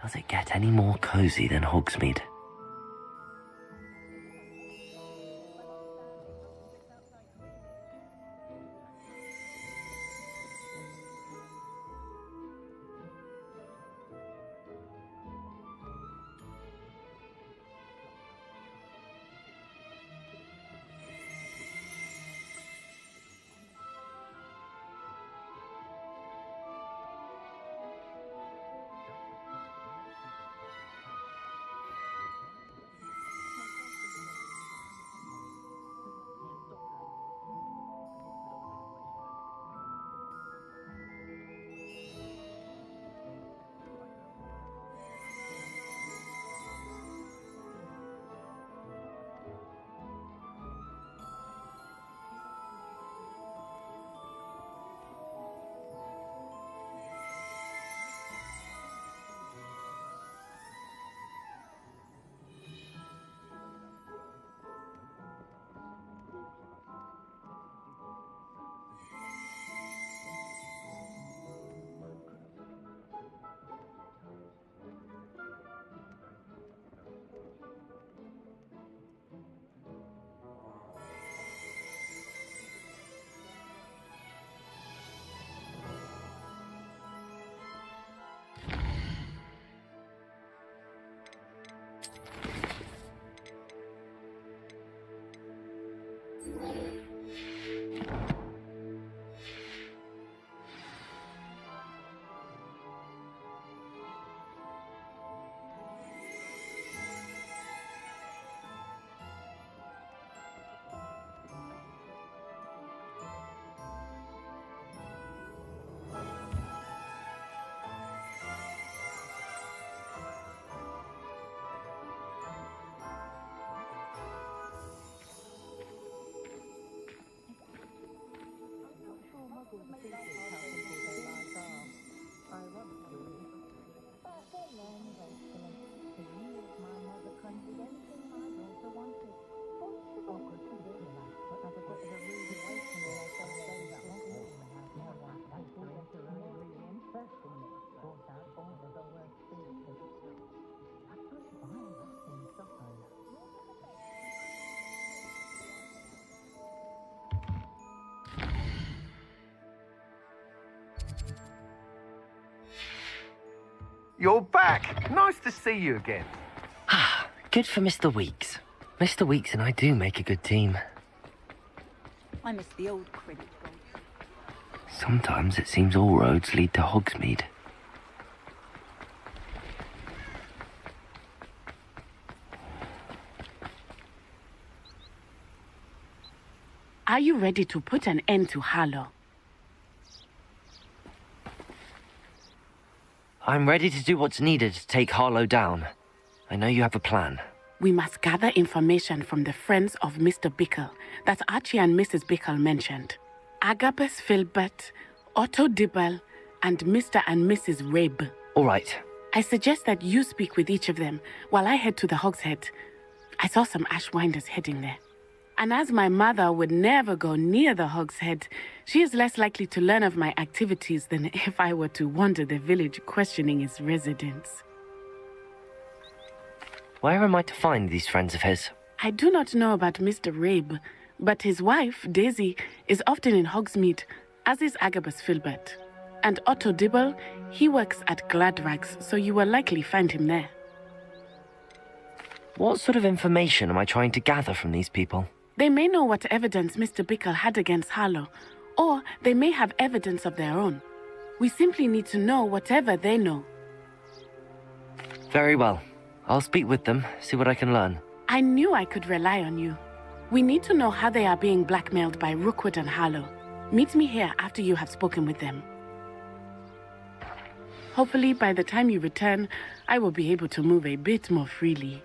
Does it get any more cozy than Hogsmeade? You're back! Nice to see you again. Ah, good for Mr. Weeks. Mr. Weeks and I do make a good team. I miss the old cricket. Sometimes it seems all roads lead to Hogsmeade. Are you ready to put an end to Harlow? I'm ready to do what's needed to take Harlow down. I know you have a plan. We must gather information from the friends of Mr. Bickle that Archie and Mrs. Bickle mentioned. Agabus Filbert, Otto Dibble, and Mr. and Mrs. Rabe. All right. I suggest that you speak with each of them while I head to the Hogshead. I saw some Ashwinders heading there. And as my mother would never go near the Hogshead, she is less likely to learn of my activities than if I were to wander the village questioning its residents. Where am I to find these friends of his? I do not know about Mr. Rabe, but his wife, Daisy, is often in Hogsmeade, as is Agabus Filbert. And Otto Dibble, he works at Gladrags, so you will likely find him there. What sort of information am I trying to gather from these people? They may know what evidence Mr. Bickle had against Harlow, or they may have evidence of their own. We simply need to know whatever they know. Very well. I'll speak with them, see what I can learn. I knew I could rely on you. We need to know how they are being blackmailed by Rookwood and Harlow. Meet me here after you have spoken with them. Hopefully, by the time you return, I will be able to move a bit more freely.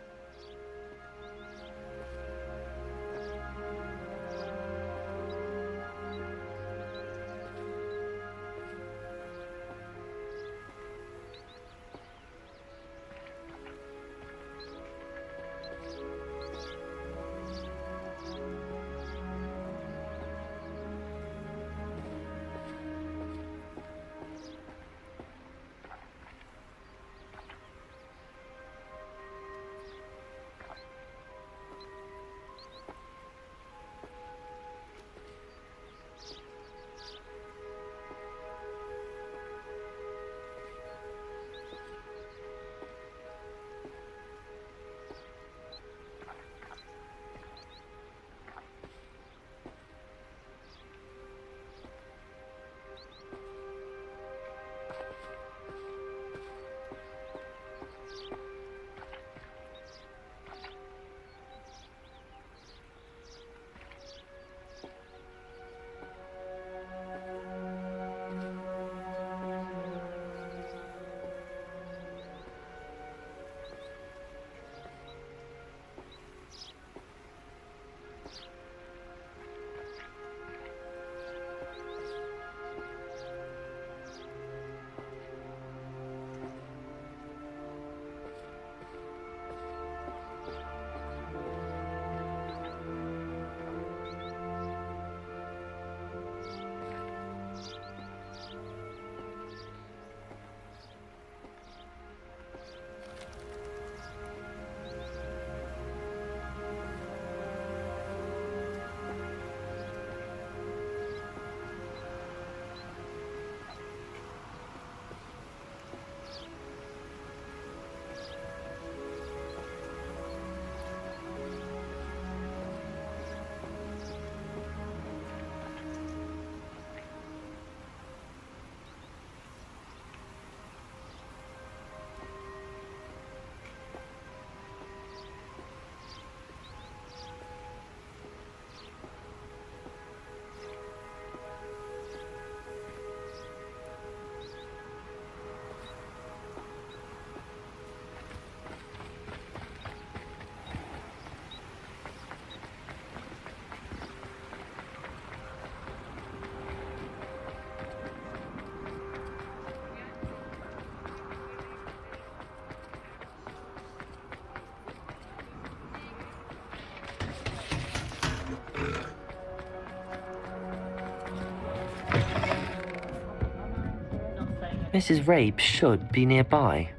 Mrs. Rabe should be nearby.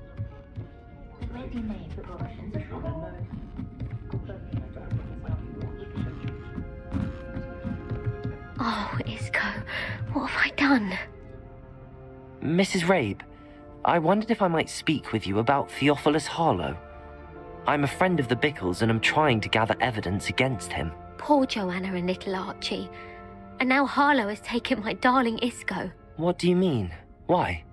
Oh, Isco, what have I done? Mrs. Rabe, I wondered if I might speak with you about Theophilus Harlow. I'm a friend of the Bickles and am trying to gather evidence against him. Poor Joanna and little Archie. And now Harlow has taken my darling Isco. What do you mean? Why?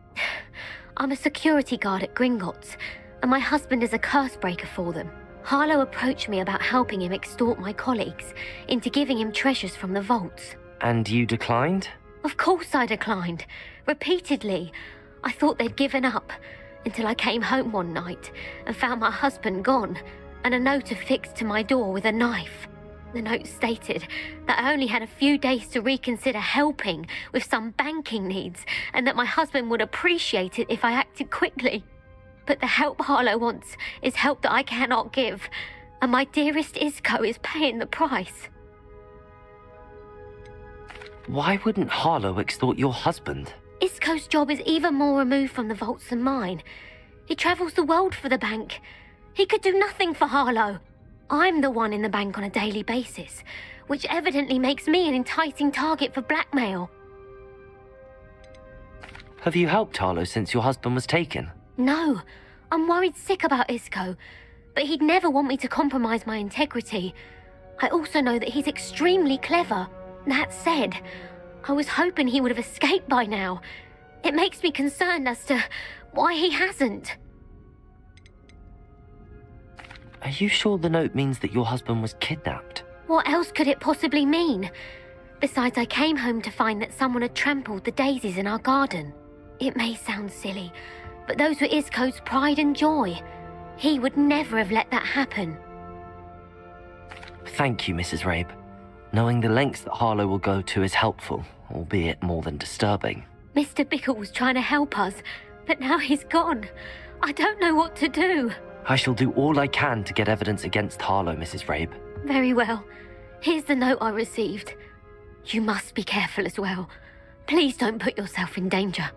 I'm a security guard at Gringotts, and my husband is a curse breaker for them. Harlow approached me about helping him extort my colleagues into giving him treasures from the vaults. And you declined? Of course I declined. Repeatedly. I thought they'd given up, until I came home one night and found my husband gone, and a note affixed to my door with a knife. The note stated that I only had a few days to reconsider helping with some banking needs, and that my husband would appreciate it if I acted quickly. But the help Harlow wants is help that I cannot give, and my dearest Isco is paying the price. Why wouldn't Harlow extort your husband? Isco's job is even more removed from the vaults than mine. He travels the world for the bank. He could do nothing for Harlow. I'm the one in the bank on a daily basis, which evidently makes me an enticing target for blackmail. Have you helped Harlow since your husband was taken? No, I'm worried sick about Isco, but he'd never want me to compromise my integrity. I also know that he's extremely clever. That said, I was hoping he would have escaped by now. It makes me concerned as to why he hasn't. Are you sure the note means that your husband was kidnapped? What else could it possibly mean? Besides, I came home to find that someone had trampled the daisies in our garden. It may sound silly, but those were Isco's pride and joy. He would never have let that happen. Thank you, Mrs. Rabe. Knowing the lengths that Harlow will go to is helpful, albeit more than disturbing. Mr. Bickle was trying to help us, but now he's gone. I don't know what to do. I shall do all I can to get evidence against Harlow, Mrs. Rabe. Very well. Here's the note I received. You must be careful as well. Please don't put yourself in danger.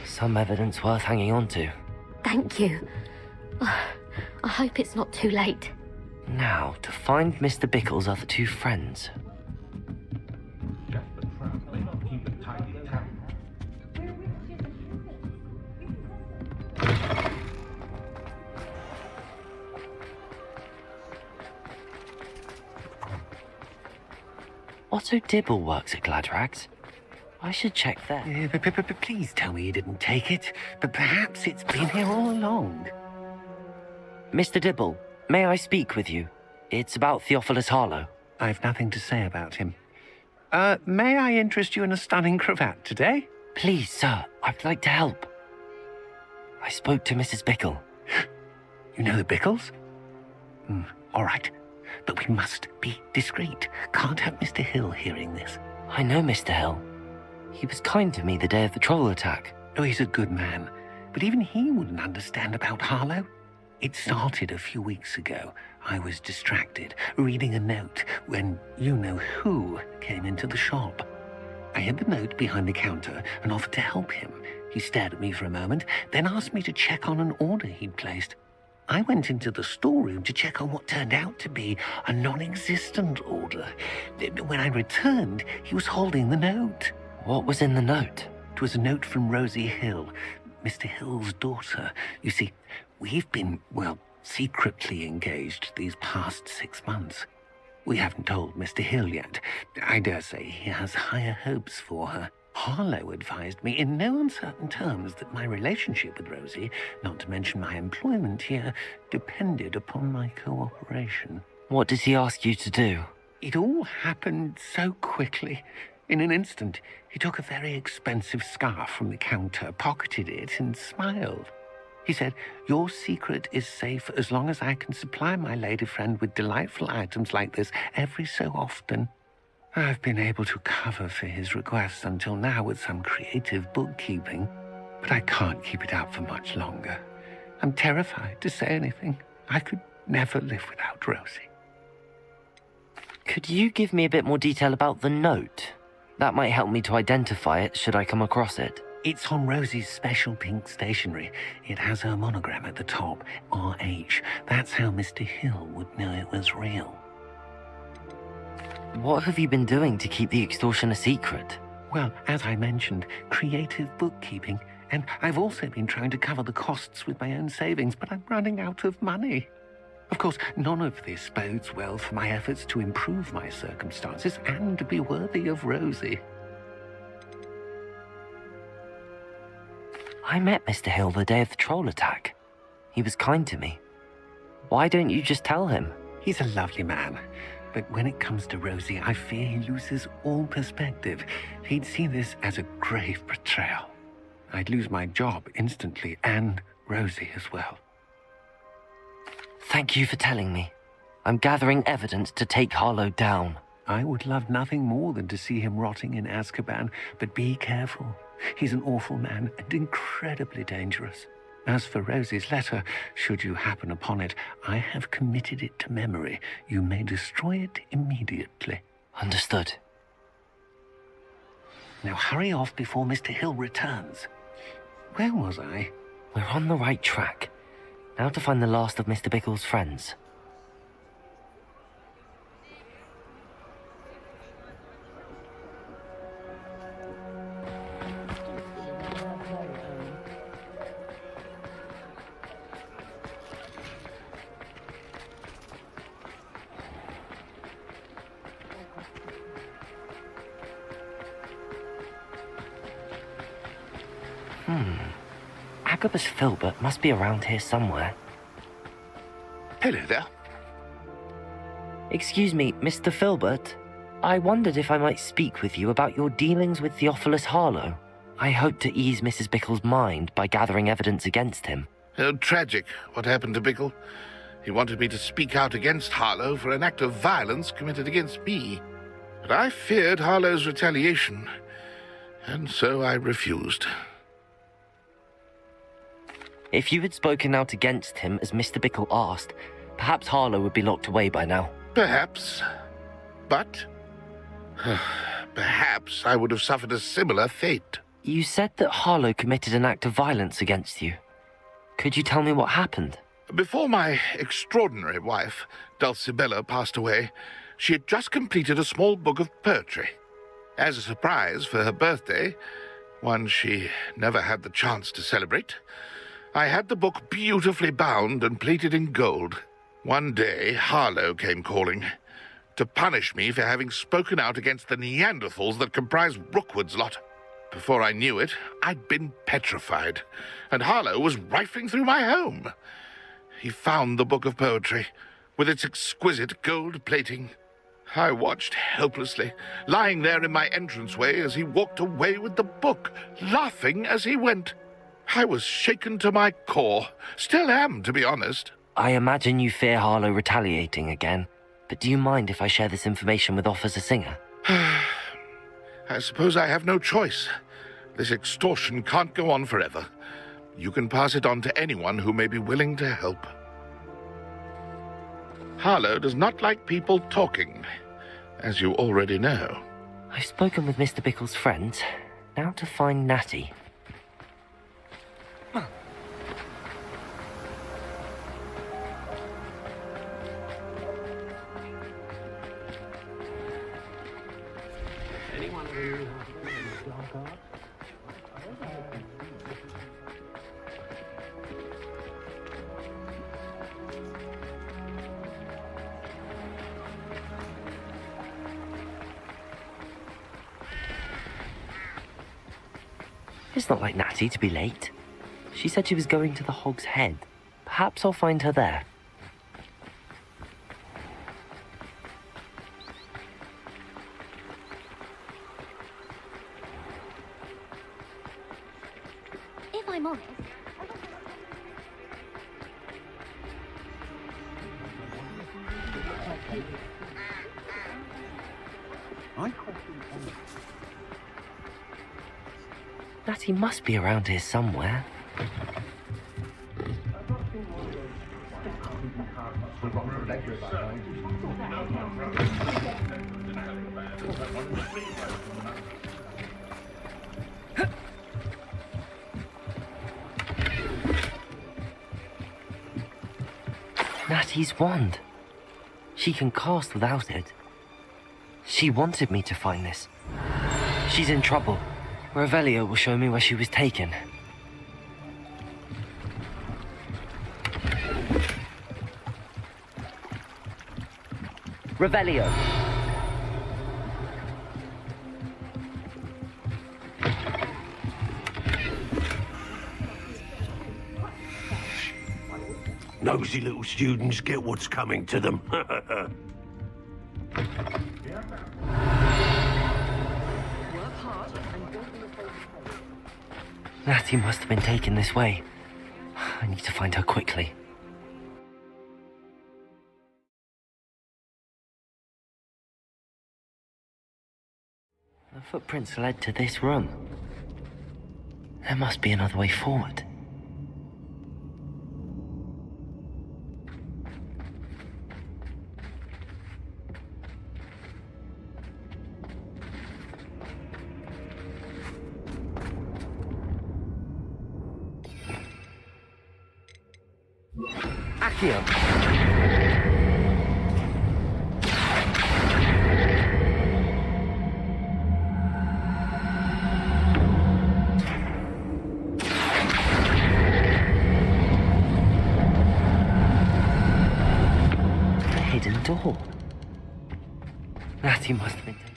Some evidence worth hanging on to. Thank you. I hope it's not too late. Now, to find Mr. Bickle's other two friends. Otto Dibble works at Gladrags. I should check there. But please tell me you didn't take it. But perhaps it's been here all along. Mr. Dibble, may I speak with you? It's about Theophilus Harlow. I've nothing to say about him. May I interest you in a stunning cravat today? Please, sir, I'd like to help. I spoke to Mrs. Bickle. You know the Bickles? All right. But we must be discreet. Can't have Mr. Hill hearing this. I know Mr. Hill. He was kind to me the day of the troll attack. Oh, he's a good man. But even he wouldn't understand about Harlow. It started a few weeks ago. I was distracted, reading a note, when you-know-who came into the shop. I hid the note behind the counter and offered to help him. He stared at me for a moment, then asked me to check on an order he'd placed. I went into the storeroom to check on what turned out to be a non-existent order. When I returned, he was holding the note. What was in the note? It was a note from Rosie Hill, Mr. Hill's daughter. You see, we've been, secretly engaged these past 6 months. We haven't told Mr. Hill yet. I dare say he has higher hopes for her. Harlow advised me in no uncertain terms that my relationship with Rosie, not to mention my employment here, depended upon my cooperation. What does he ask you to do? It all happened so quickly. In an instant, he took a very expensive scarf from the counter, pocketed it, and smiled. He said, "Your secret is safe as long as I can supply my lady friend with delightful items like this every so often." I've been able to cover for his requests until now with some creative bookkeeping, but I can't keep it up for much longer. I'm terrified to say anything. I could never live without Rosie. Could you give me a bit more detail about the note? That might help me to identify it should I come across it. It's on Rosie's special pink stationery. It has her monogram at the top, RH. That's how Mr. Hill would know it was real. What have you been doing to keep the extortion a secret? Well, as I mentioned, creative bookkeeping. And I've also been trying to cover the costs with my own savings, but I'm running out of money. Of course, none of this bodes well for my efforts to improve my circumstances and to be worthy of Rosie. I met Mr. Hill the day of the troll attack. He was kind to me. Why don't you just tell him? He's a lovely man. But when it comes to Rosie, I fear he loses all perspective. He'd see this as a grave betrayal. I'd lose my job instantly, and Rosie as well. Thank you for telling me. I'm gathering evidence to take Harlow down. I would love nothing more than to see him rotting in Azkaban, but be careful. He's an awful man and incredibly dangerous. As for Rosie's letter, should you happen upon it, I have committed it to memory. You may destroy it immediately. Understood. Now hurry off before Mr. Hill returns. Where was I? We're on the right track. Now to find the last of Mr. Bickle's friends. Agabus Filbert must be around here somewhere. Hello there. Excuse me, Mr. Filbert. I wondered if I might speak with you about your dealings with Theophilus Harlow. I hope to ease Mrs. Bickle's mind by gathering evidence against him. Oh, tragic what happened to Bickle. He wanted me to speak out against Harlow for an act of violence committed against me. But I feared Harlow's retaliation, and so I refused. If you had spoken out against him as Mr. Bickle asked, perhaps Harlow would be locked away by now. Perhaps. But perhaps I would have suffered a similar fate. You said that Harlow committed an act of violence against you. Could you tell me what happened? Before my extraordinary wife, Dulcibella, passed away, she had just completed a small book of poetry. As a surprise for her birthday, one she never had the chance to celebrate, I had the book beautifully bound and plated in gold. One day, Harlow came calling to punish me for having spoken out against the Neanderthals that comprise Rookwood's lot. Before I knew it, I'd been petrified, and Harlow was rifling through my home. He found the book of poetry, with its exquisite gold plating. I watched helplessly, lying there in my entranceway as he walked away with the book, laughing as he went. I was shaken to my core. Still am, to be honest. I imagine you fear Harlow retaliating again, but do you mind if I share this information with Officer Singer? I suppose I have no choice. This extortion can't go on forever. You can pass it on to anyone who may be willing to help. Harlow does not like people talking, as you already know. I've spoken with Mr. Bickle's friends. Now to find Natty. It's not like Natty to be late. She said she was going to the Hog's Head. Perhaps I'll find her there. If I'm honest, Natty must be around here somewhere. Natty's wand. She can cast without it. She wanted me to find this. She's in trouble. Revelio will show me where she was taken. Revelio. Nosy little students get what's coming to them. Natty must have been taken this way. I need to find her quickly. The footprints led to this room. There must be another way forward. Accio. A hidden door. Natty must have been taken.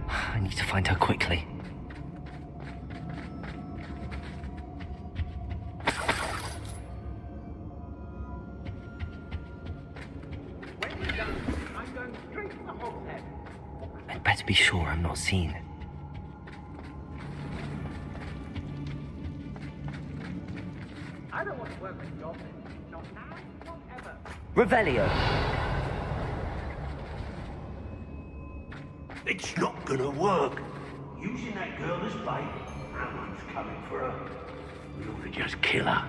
I need to find her quickly. I'd better be sure I'm not seen. I don't want to work with goblins. Not now, not ever. Revelio. It's not gonna work. Using that girl as bait, that one's coming for her. We ought to just kill her.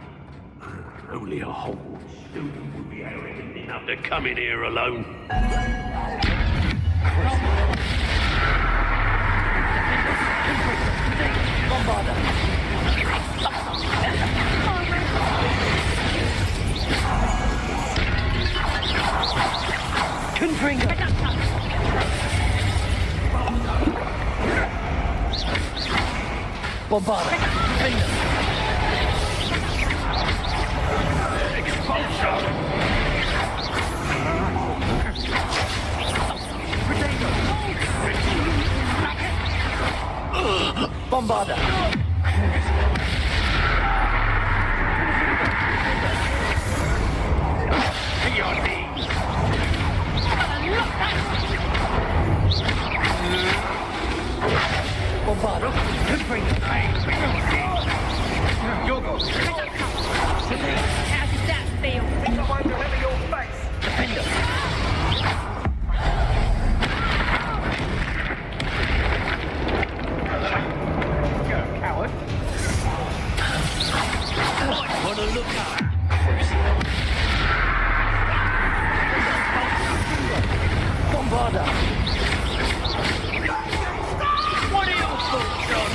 Only a Hogwarts student would be arrogant enough to come in here alone. Confringo. Bombarda. Expulsion. Bombarda. To your knees. Bombarda. You're going. How did that feel? I won't deliver your face. Defender. You're a coward. What a look at. Bombarda. What are your thoughts, John?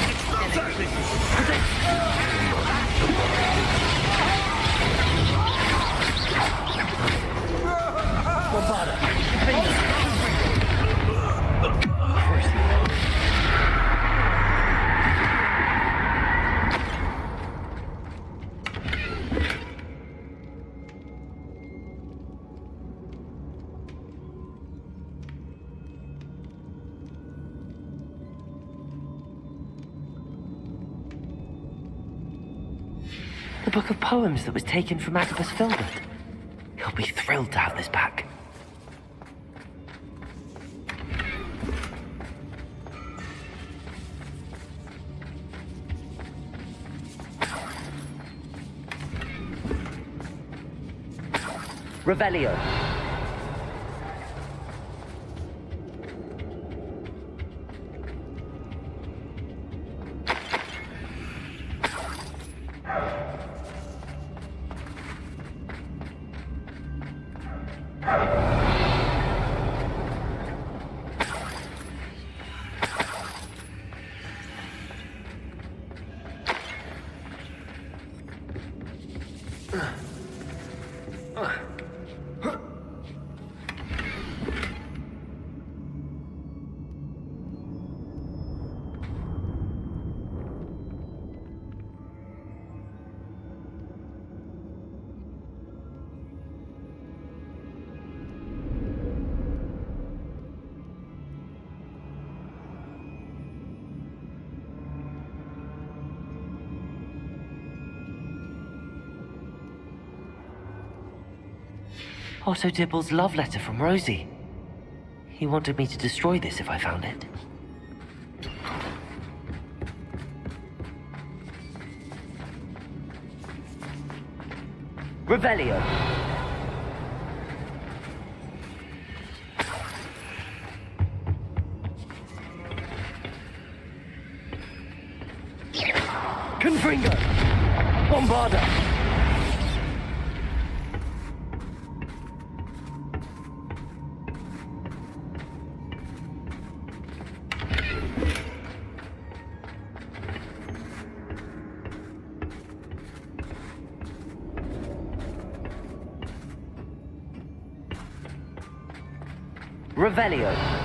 Bombarda. The book of poems that was taken from Agabus Filbert. He'll be thrilled to have this back. Revelio. Otto Dibble's love letter from Rosie. He wanted me to destroy this if I found it. Revelio. Confringo. Bombarda. Revelio.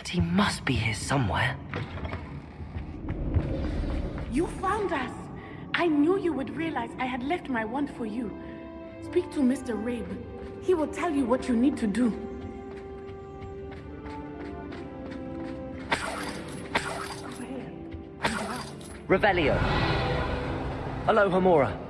He must be here somewhere. You found us. I knew you would realize I had left my wand for you. Speak to Mr. Rabe. He will tell you what you need to do. Revelio. Alohomora.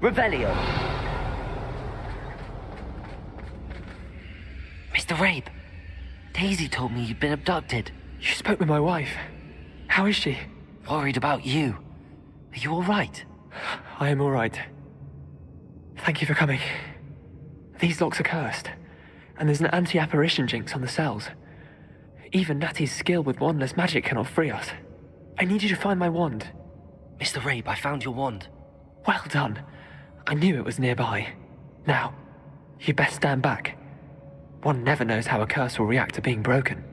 Revelio. Mr. Rabe, Daisy told me you'd been abducted. You spoke with my wife. How is she? Worried about you. Are you all right? I am all right. Thank you for coming. These locks are cursed, and there's an anti-apparition jinx on the cells. Even Natty's skill with wandless magic cannot free us. I need you to find my wand. Mr. Rabe, I found your wand. Well done. I knew it was nearby. Now, you best stand back. One never knows how a curse will react to being broken.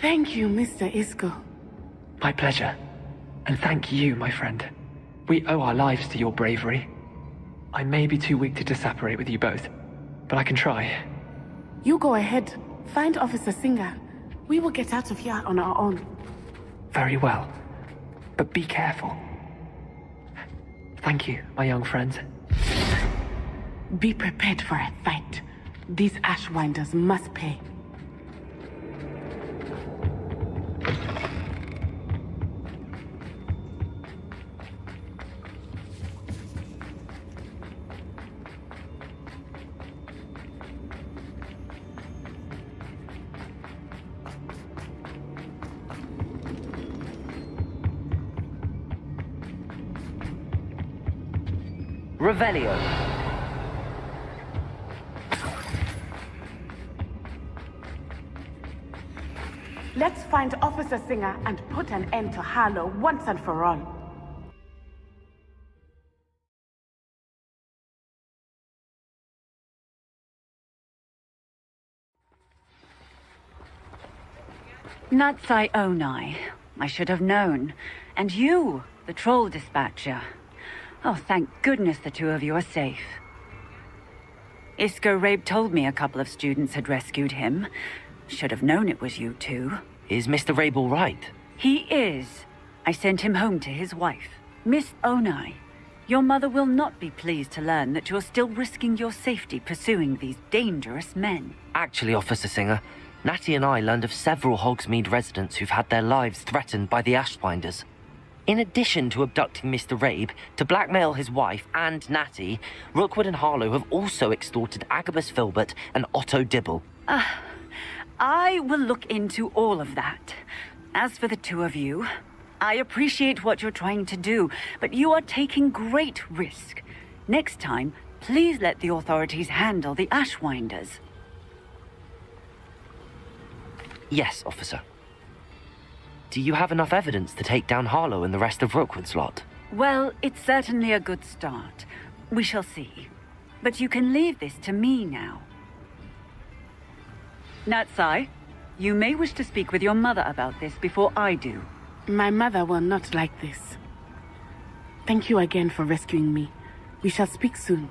Thank you, Mr. Isco. My pleasure. And thank you, my friend. We owe our lives to your bravery. I may be too weak to disapparate with you both, but I can try. You go ahead. Find Officer Singer. We will get out of here on our own. Very well. But be careful. Thank you, my young friends. Be prepared for a fight. These Ashwinders must pay. Revelio. Let's find Officer Singer and put an end to Harlow once and for all. Nuts I own I. I should have known. And you, the troll dispatcher. Oh, thank goodness the two of you are safe. Isco Rabe told me a couple of students had rescued him, Should have known it was you two. Is Mr. Rabel right? He is. I sent him home to his wife. Miss Onai, your mother will not be pleased to learn that you're still risking your safety pursuing these dangerous men. Actually, Officer Singer, Natty and I learned of several Hogsmeade residents who've had their lives threatened by the Ashwinders. In addition to abducting Mr. Rabe to blackmail his wife and Natty, Rookwood and Harlow have also extorted Agabus Filbert and Otto Dibble. I will look into all of that. As for the two of you, I appreciate what you're trying to do, but you are taking great risk. Next time, please let the authorities handle the Ashwinders. Yes, officer. Do you have enough evidence to take down Harlow and the rest of Rookwood's lot? Well, it's certainly a good start. We shall see. But you can leave this to me now. Natsai, you may wish to speak with your mother about this before I do. My mother will not like this. Thank you again for rescuing me. We shall speak soon.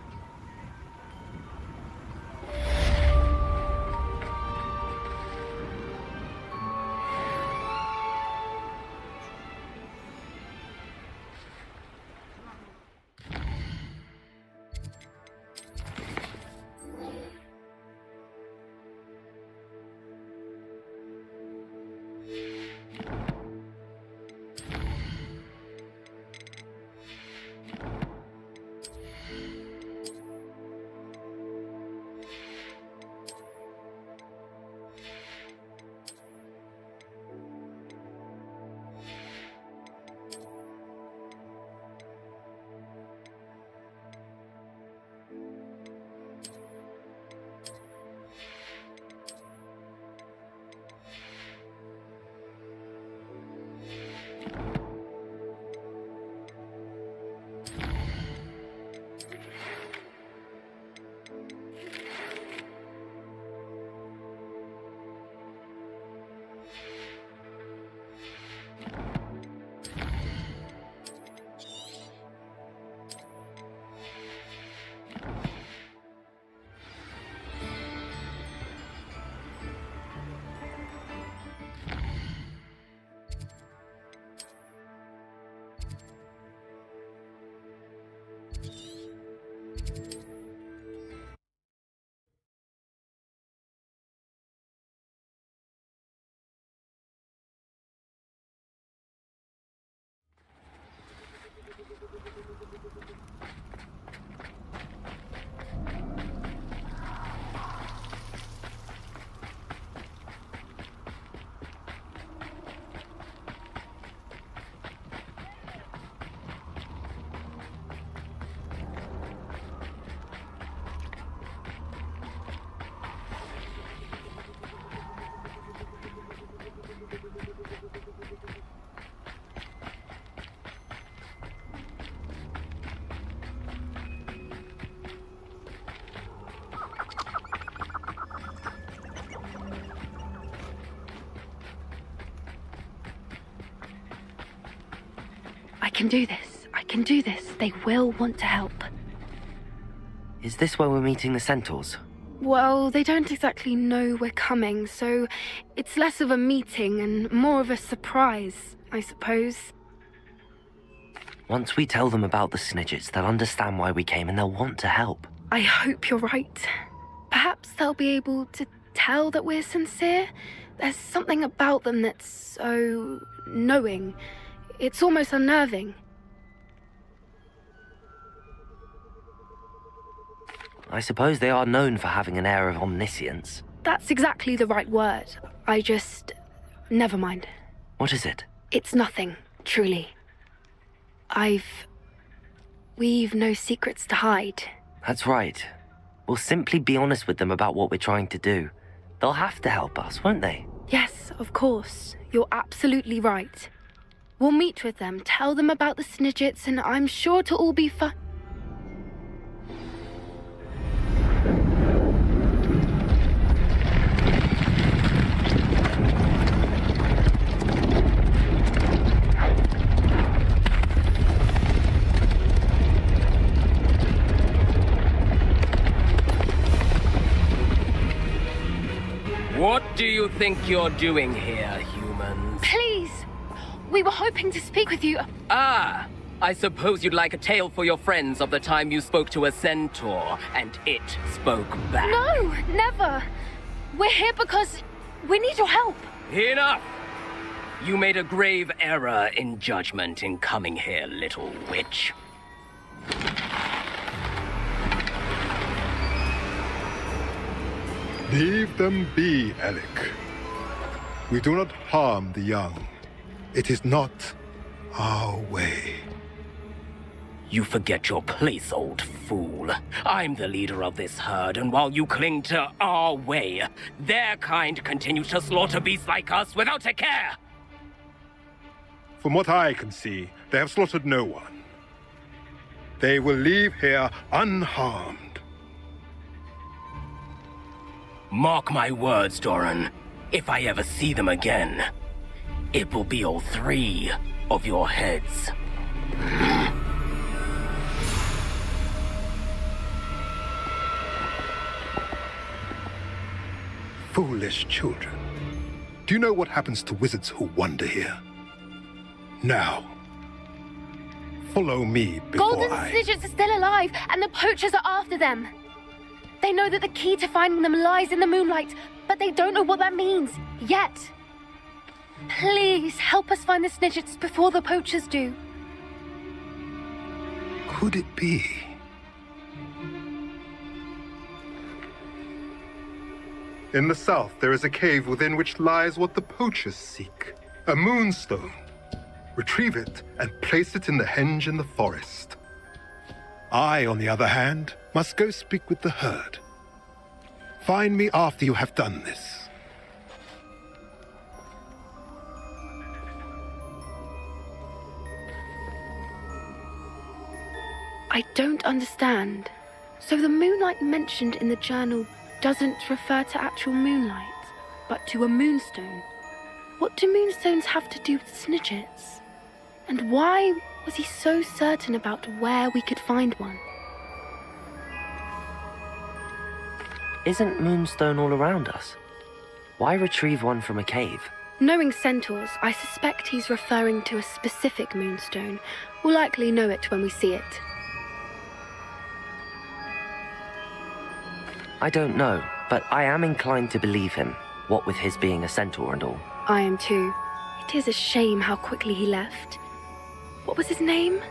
I can do this. I can do this. They will want to help. Is this where we're meeting the Centaurs? Well, they don't exactly know we're coming, so it's less of a meeting and more of a surprise, I suppose. Once we tell them about the Snidgets, they'll understand why we came and they'll want to help. I hope you're right. Perhaps they'll be able to tell that we're sincere. There's something about them that's so knowing. It's almost unnerving. I suppose they are known for having an air of omniscience. That's exactly the right word. Never mind. What is it? It's nothing, truly. We've no secrets to hide. That's right. We'll simply be honest with them about what we're trying to do. They'll have to help us, won't they? Yes, of course. You're absolutely right. We'll meet with them, tell them about the Snidgets, and I'm sure to all be fine. What What do you think you're doing here, humans? Please! We were hoping to speak with you. Ah, I suppose you'd like a tale for your friends of the time you spoke to a centaur, and it spoke back. No, never. We're here because we need your help. Enough! You made a grave error in judgment in coming here, little witch. Leave them be, Alec. We do not harm the young. It is not our way. You forget your place, old fool. I'm the leader of this herd, and while you cling to our way, their kind continue to slaughter beasts like us without a care. From what I can see, they have slaughtered no one. They will leave here unharmed. Mark my words, Doran. If I ever see them again, it will be all 3 of your heads. Foolish children. Do you know what happens to wizards who wander here? Now, follow me before Golden Snidgets are still alive, and the poachers are after them. They know that the key to finding them lies in the moonlight, but they don't know what that means, yet. Please, help us find the Snidgets before the poachers do. Could it be? In the south, there is a cave within which lies what the poachers seek. A moonstone. Retrieve it and place it in the henge in the forest. I, on the other hand, must go speak with the herd. Find me after you have done this. I don't understand. So the moonlight mentioned in the journal doesn't refer to actual moonlight, but to a moonstone. What do moonstones have to do with Snidgets? And why was he so certain about where we could find one? Isn't Moonstone all around us? Why retrieve one from a cave? Knowing centaurs, I suspect he's referring to a specific moonstone. We'll likely know it when we see it. I don't know, but I am inclined to believe him, what with his being a centaur and all. I am too. It is a shame how quickly he left. What was his name?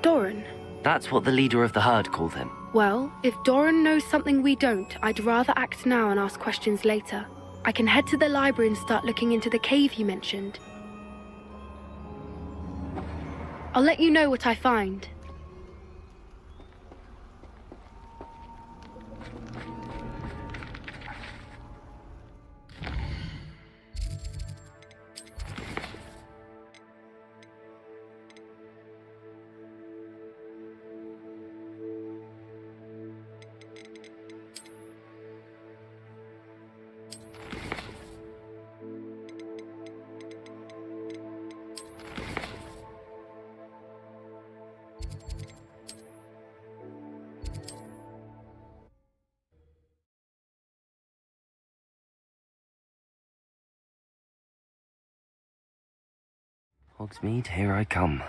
Doran. That's what the leader of the herd called him. Well, if Doran knows something we don't, I'd rather act now and ask questions later. I can head to the library and start looking into the cave you mentioned. I'll let you know what I find. Hogsmeade, here I come.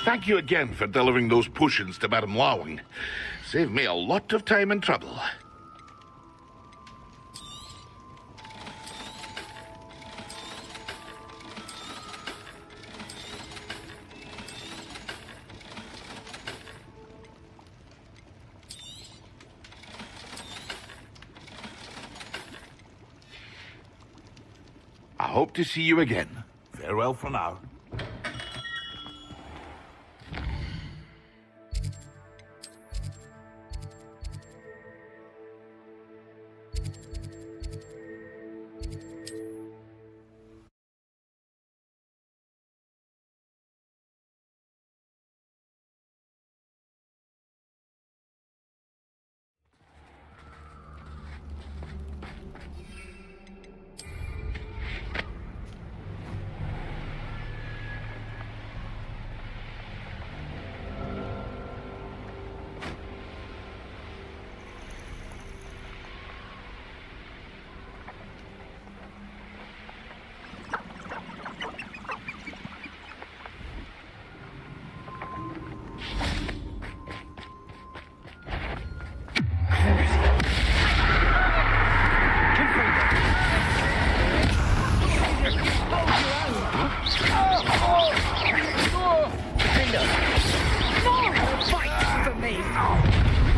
Thank you again for delivering those potions to Madame Lawing. Saved me a lot of time and trouble. I hope to see you again. Farewell for now.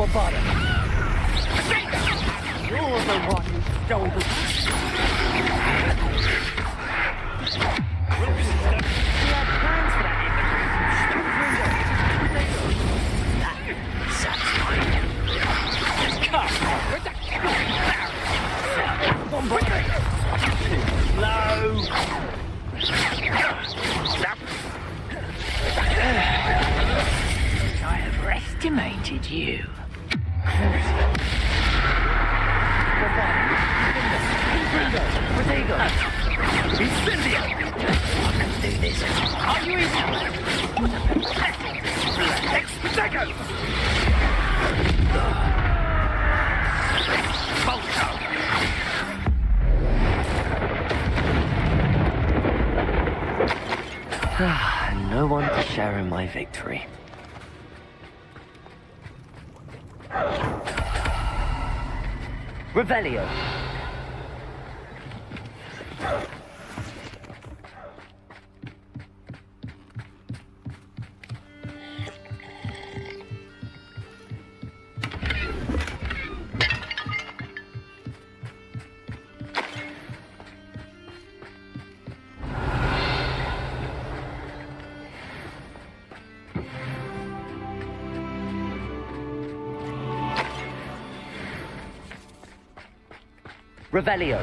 your body. You're the one who stole the... We had plans for that evening. That satisfying. Come on, with that one more. Low. I have estimated you. Incendio! I can do this. Are you easy? Expedego! Volto! No one to share in my victory. Revelio. Revelio.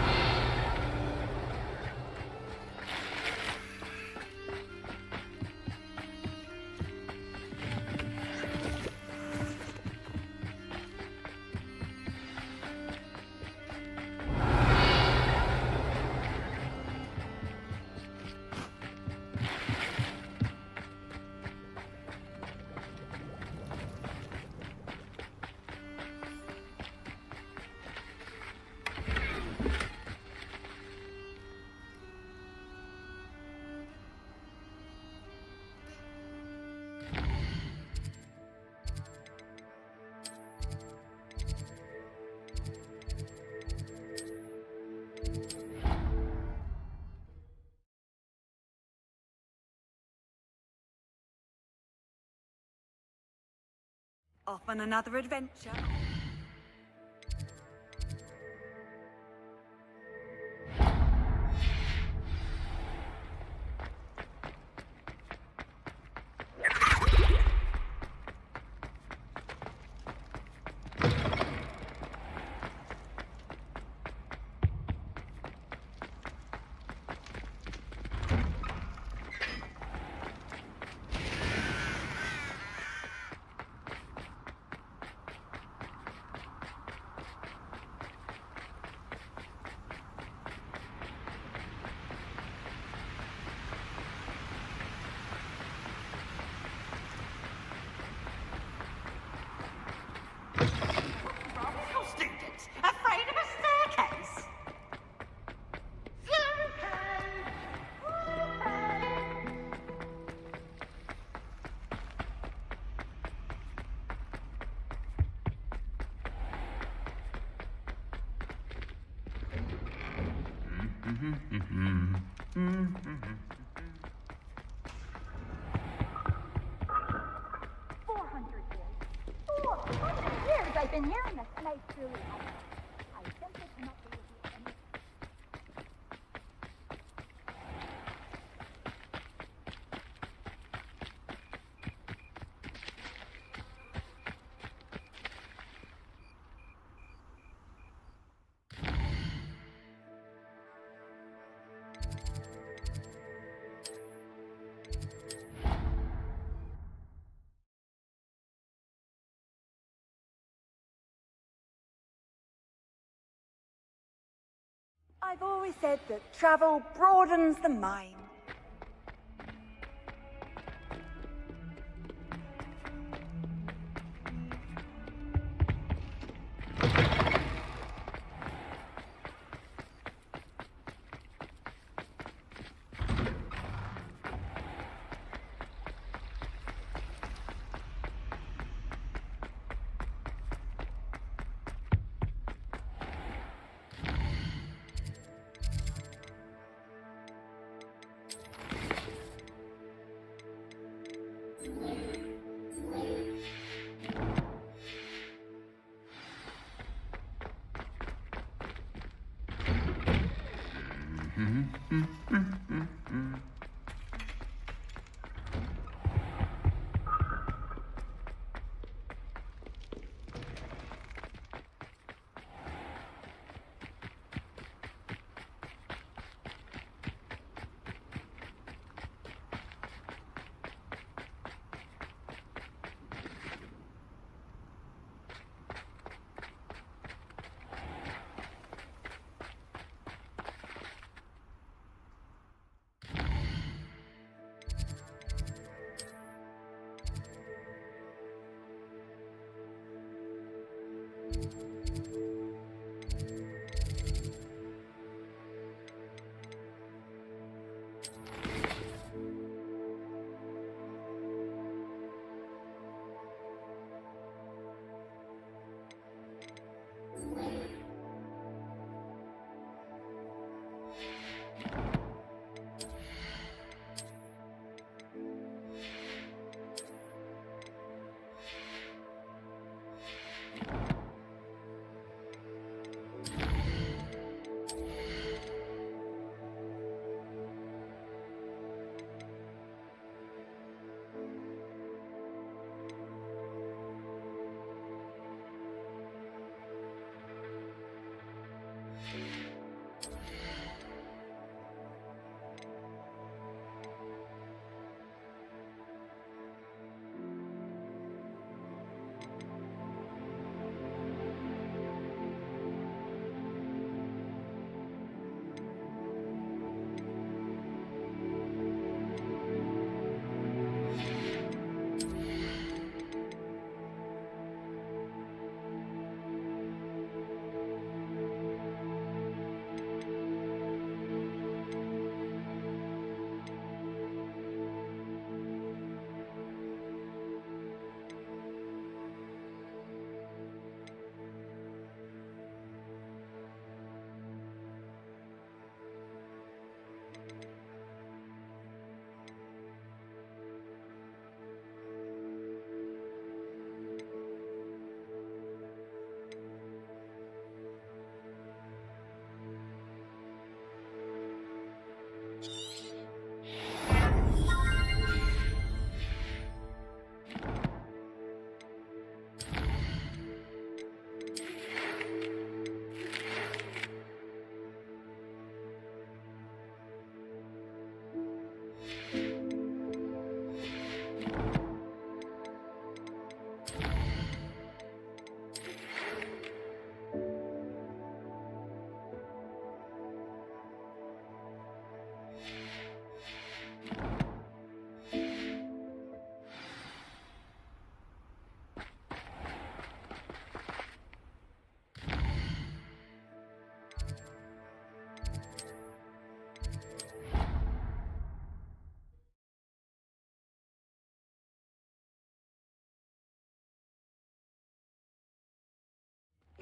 Off on another adventure. Students, afraid of a staircase? I've been hearing this, and I truly I simply cannot believe you any... I've always said that travel broadens the mind.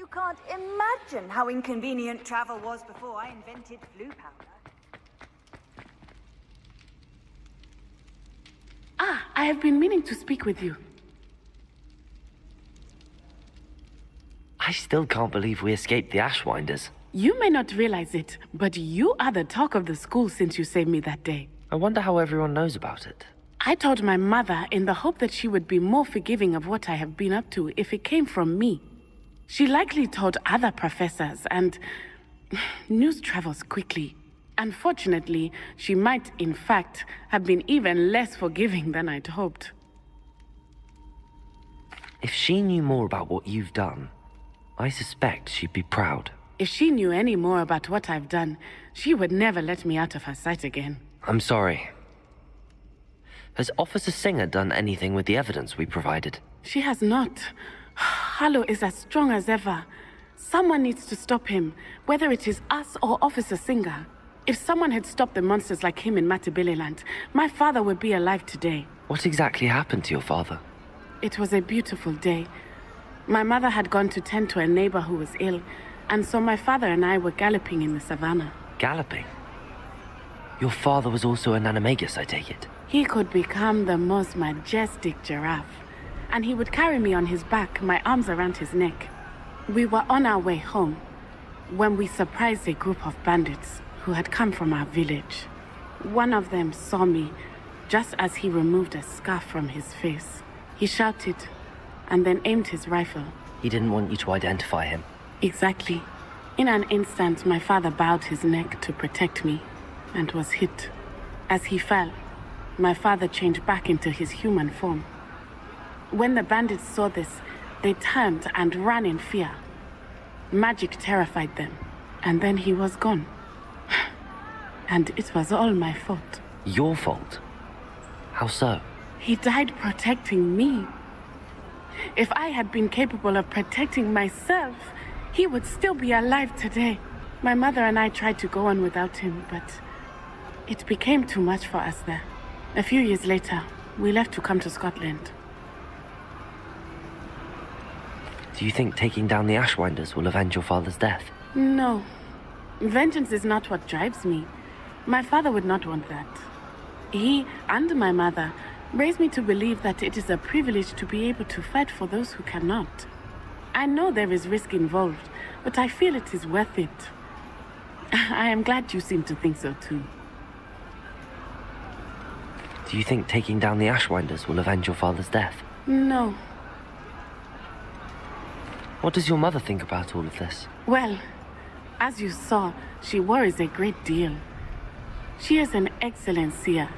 You can't imagine how inconvenient travel was before I invented blue powder. Ah, I have been meaning to speak with you. I still can't believe we escaped the Ashwinders. You may not realize it, but you are the talk of the school since you saved me that day. I wonder how everyone knows about it. I told my mother in the hope that she would be more forgiving of what I have been up to if it came from me. She likely told other professors, and news travels quickly. Unfortunately, she might, in fact, have been even less forgiving than I'd hoped. If she knew more about what you've done, I suspect she'd be proud. If she knew any more about what I've done, she would never let me out of her sight again. I'm sorry. Has Officer Singer done anything with the evidence we provided? She has not. Harlow is as strong as ever. Someone needs to stop him, whether it is us or Officer Singer. If someone had stopped the monsters like him in Matabeleland, my father would be alive today. What exactly happened to your father? It was a beautiful day. My mother had gone to tend to a neighbor who was ill, and so my father and I were galloping in the savannah. Galloping? Your father was also an animagus, I take it? He could become the most majestic giraffe, and he would carry me on his back, my arms around his neck. We were on our way home when we surprised a group of bandits who had come from our village. One of them saw me just as he removed a scarf from his face. He shouted and then aimed his rifle. He didn't want you to identify him. Exactly. In an instant, my father bowed his neck to protect me and was hit. As he fell, my father changed back into his human form. When the bandits saw this, they turned and ran in fear. Magic terrified them, and then he was gone. And it was all my fault. Your fault? How so? He died protecting me. If I had been capable of protecting myself, he would still be alive today. My mother and I tried to go on without him, but it became too much for us there. A few years later, we left to come to Scotland. Do you think taking down the Ashwinders will avenge your father's death? No. Vengeance is not what drives me. My father would not want that. He and my mother raised me to believe that it is a privilege to be able to fight for those who cannot. I know there is risk involved, but I feel it is worth it. I am glad you seem to think so too. Do you think taking down the Ashwinders will avenge your father's death? No. What does your mother think about all of this? Well, as you saw, she worries a great deal. She is an excellent seer,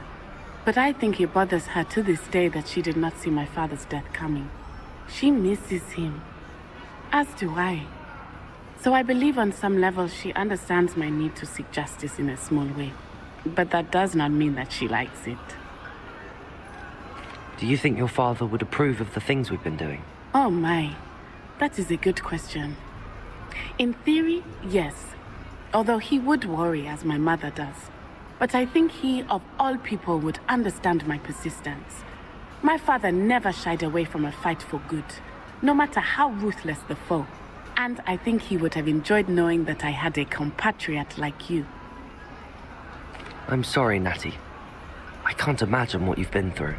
but I think it bothers her to this day that she did not see my father's death coming. She misses him, as do I. So I believe on some level she understands my need to seek justice in a small way. But that does not mean that she likes it. Do you think your father would approve of the things we've been doing? Oh my, that is a good question. In theory, yes. Although he would worry as my mother does. But I think he, of all people, would understand my persistence. My father never shied away from a fight for good, no matter how ruthless the foe. And I think he would have enjoyed knowing that I had a compatriot like you. I'm sorry, Natty. I can't imagine what you've been through.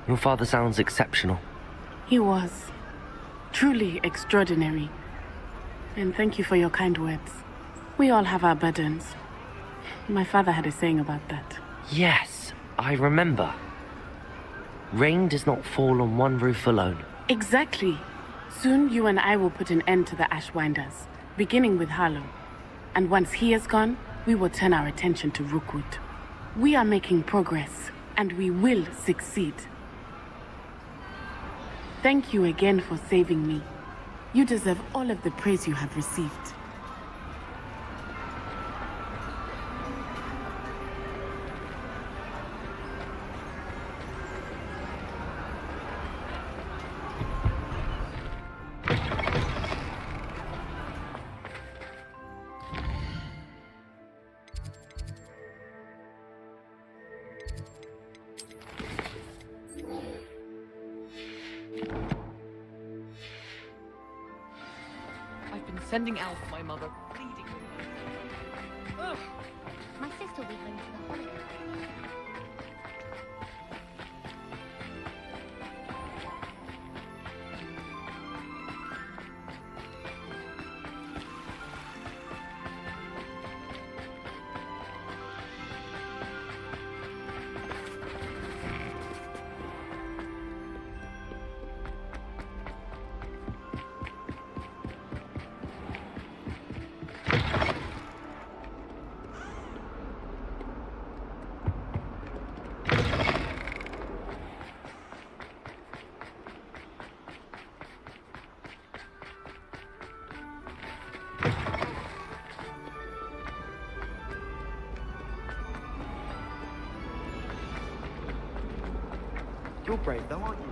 Your father sounds exceptional. He was. Truly extraordinary. And thank you for your kind words. We all have our burdens. My father had a saying about that. Yes, I remember. Rain does not fall on one roof alone. Exactly. Soon you and I will put an end to the Ashwinders, beginning with Harlow. And once he is gone, we will turn our attention to Rookwood. We are making progress, and we will succeed. Thank you again for saving me. You deserve all of the praise you have received. Sending Al for my mother, pleading. Ugh. My sister will be home for the holidays. You're brave though, aren't you?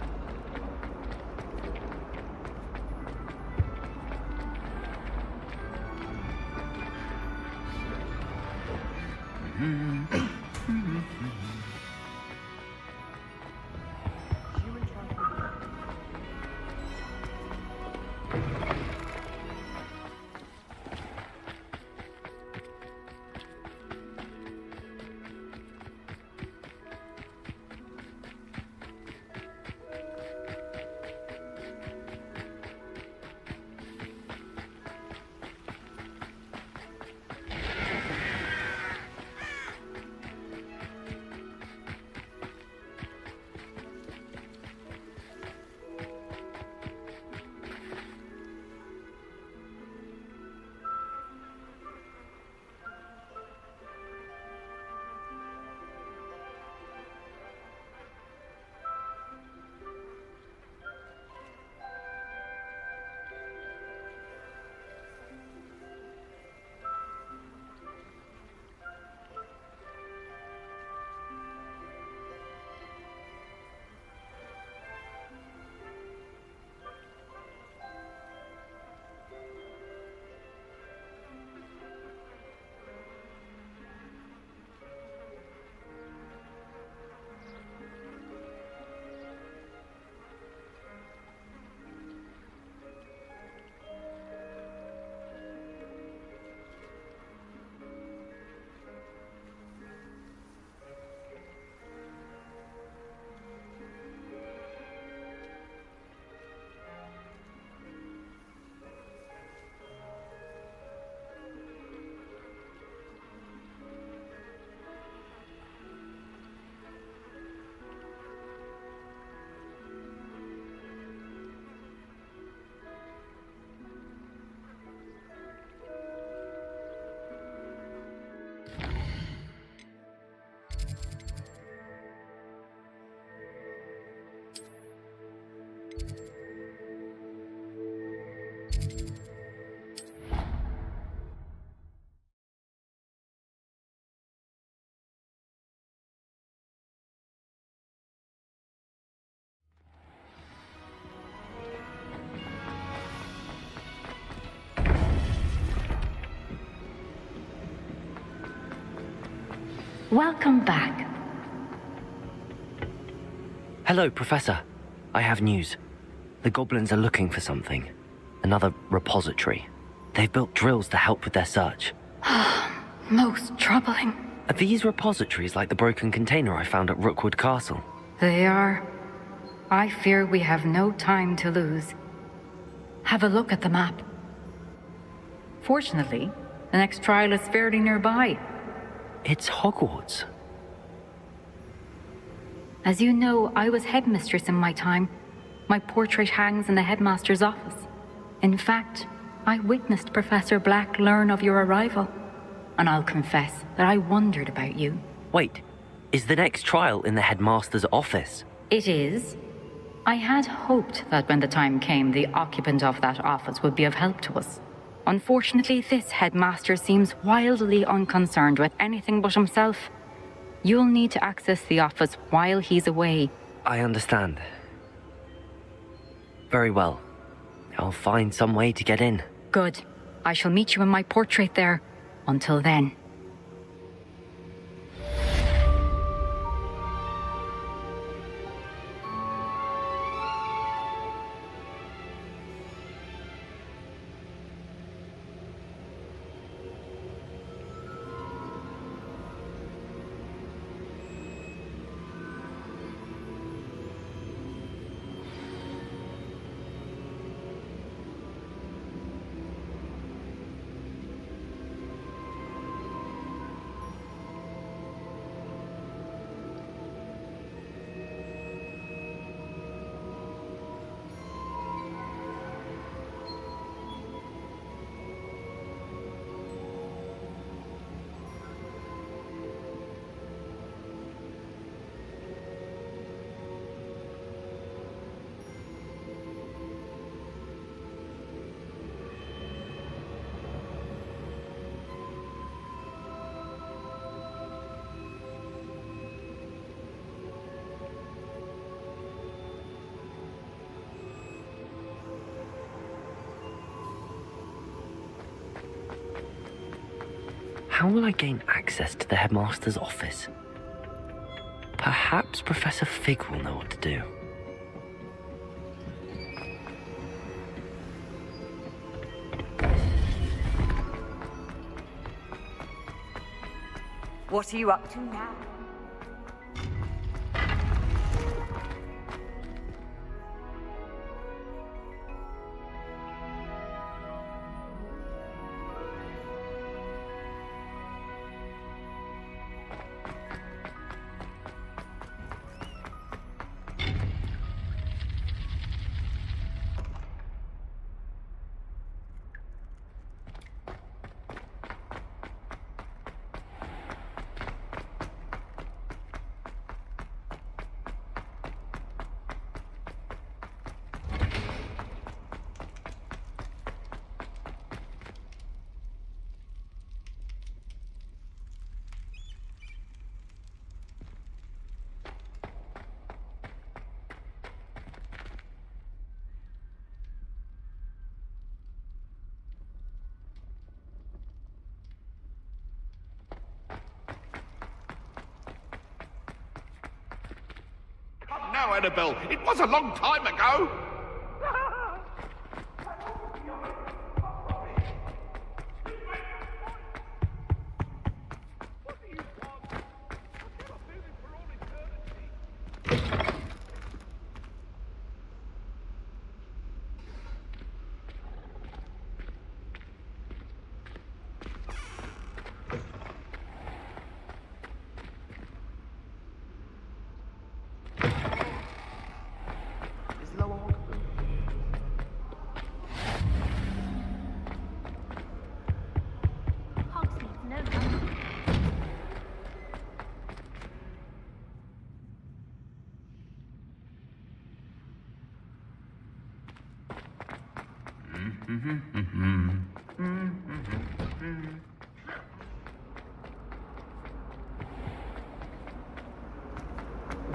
Welcome back. Hello, Professor. I have news. The goblins are looking for something. Another repository. They've built drills to help with their search. Most troubling. Are these repositories like the broken container I found at Rookwood Castle? They are. I fear we have no time to lose. Have a look at the map. Fortunately, the next trial is fairly nearby. It's Hogwarts. As you know, I was headmistress in my time. My portrait hangs in the headmaster's office. In fact, I witnessed Professor Black learn of your arrival. And I'll confess that I wondered about you. Wait, is the next trial in the headmaster's office? It is. I had hoped that when the time came, the occupant of that office would be of help to us. Unfortunately, this headmaster seems wildly unconcerned with anything but himself. You'll need to access the office while he's away. I understand. Very well. I'll find some way to get in. Good. I shall meet you in my portrait there. Until then. How will I gain access to the headmaster's office? Perhaps Professor Fig will know what to do. What are you up to now? Now, Annabelle, it was a long time ago.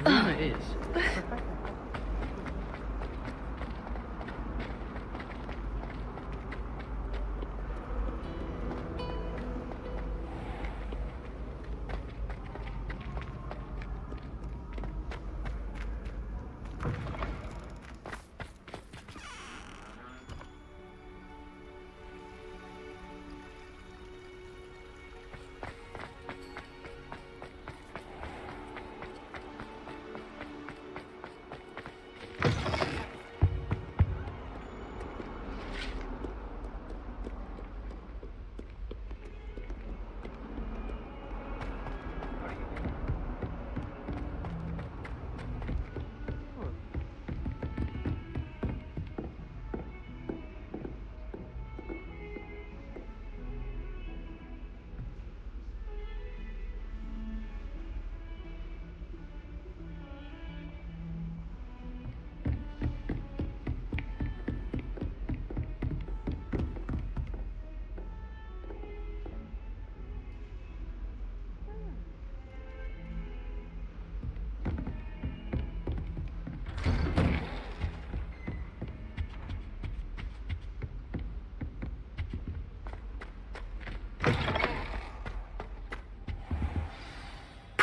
Rumor is.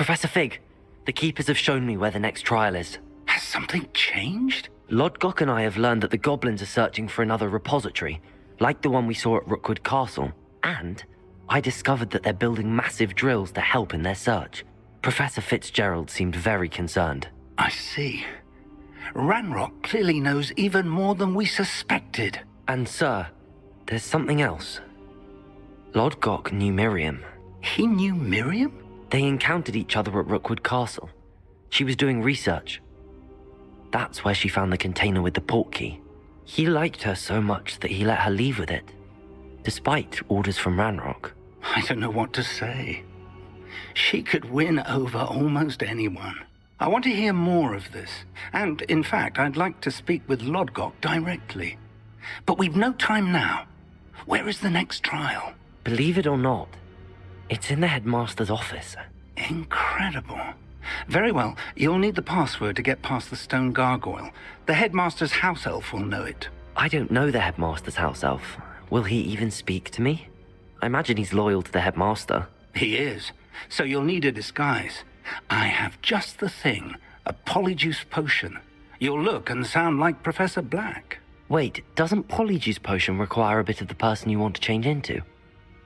Professor Fig, the keepers have shown me where the next trial is. Has something changed? Lodgok and I have learned that the goblins are searching for another repository, like the one we saw at Rookwood Castle. And I discovered that they're building massive drills to help in their search. Professor Fitzgerald seemed very concerned. I see. Ranrock clearly knows even more than we suspected. And sir, there's something else. Lodgok knew Miriam. He knew Miriam? They encountered each other at Rookwood Castle. She was doing research. That's where she found the container with the port key. He liked her so much that he let her leave with it, despite orders from Ranrock. I don't know what to say. She could win over almost anyone. I want to hear more of this. And, in fact, I'd like to speak with Lodgok directly. But we've no time now. Where is the next trial? Believe it or not, it's in the headmaster's office. Incredible. Very well, you'll need the password to get past the stone gargoyle. The headmaster's house elf will know it. I don't know the headmaster's house elf. Will he even speak to me? I imagine he's loyal to the headmaster. He is. So you'll need a disguise. I have just the thing. A polyjuice potion. You'll look and sound like Professor Black. Wait, doesn't polyjuice potion require a bit of the person you want to change into?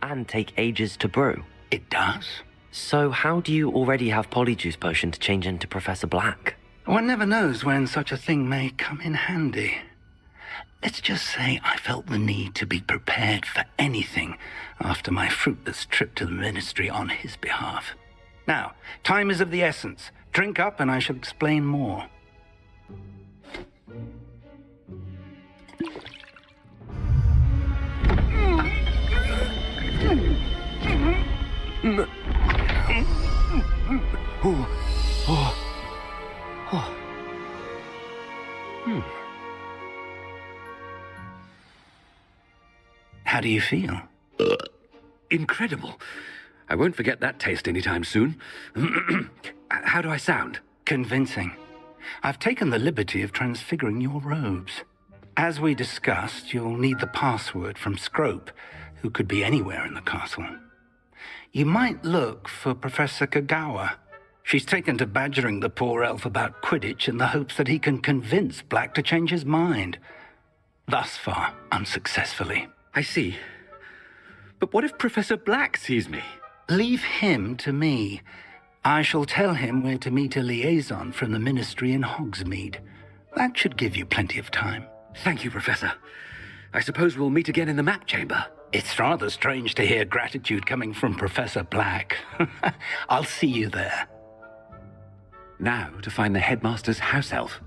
And take ages to brew? It does. So how do you already have polyjuice potion to change into Professor Black? One never knows when such a thing may come in handy. Let's just say I felt the need to be prepared for anything after my fruitless trip to the ministry on his behalf. Now, time is of the essence. Drink up and I shall explain more. How do you feel? Incredible. I won't forget that taste anytime soon. How do I sound? Convincing. I've taken the liberty of transfiguring your robes. As we discussed, you'll need the password from Scrope, who could be anywhere in the castle. You might look for Professor Kagawa. She's taken to badgering the poor elf about Quidditch in the hopes that he can convince Black to change his mind. Thus far, unsuccessfully. I see. But what if Professor Black sees me? Leave him to me. I shall tell him where to meet a liaison from the ministry in Hogsmeade. That should give you plenty of time. Thank you, Professor. I suppose we'll meet again in the map chamber. It's rather strange to hear gratitude coming from Professor Black. I'll see you there. Now to find the headmaster's house elf.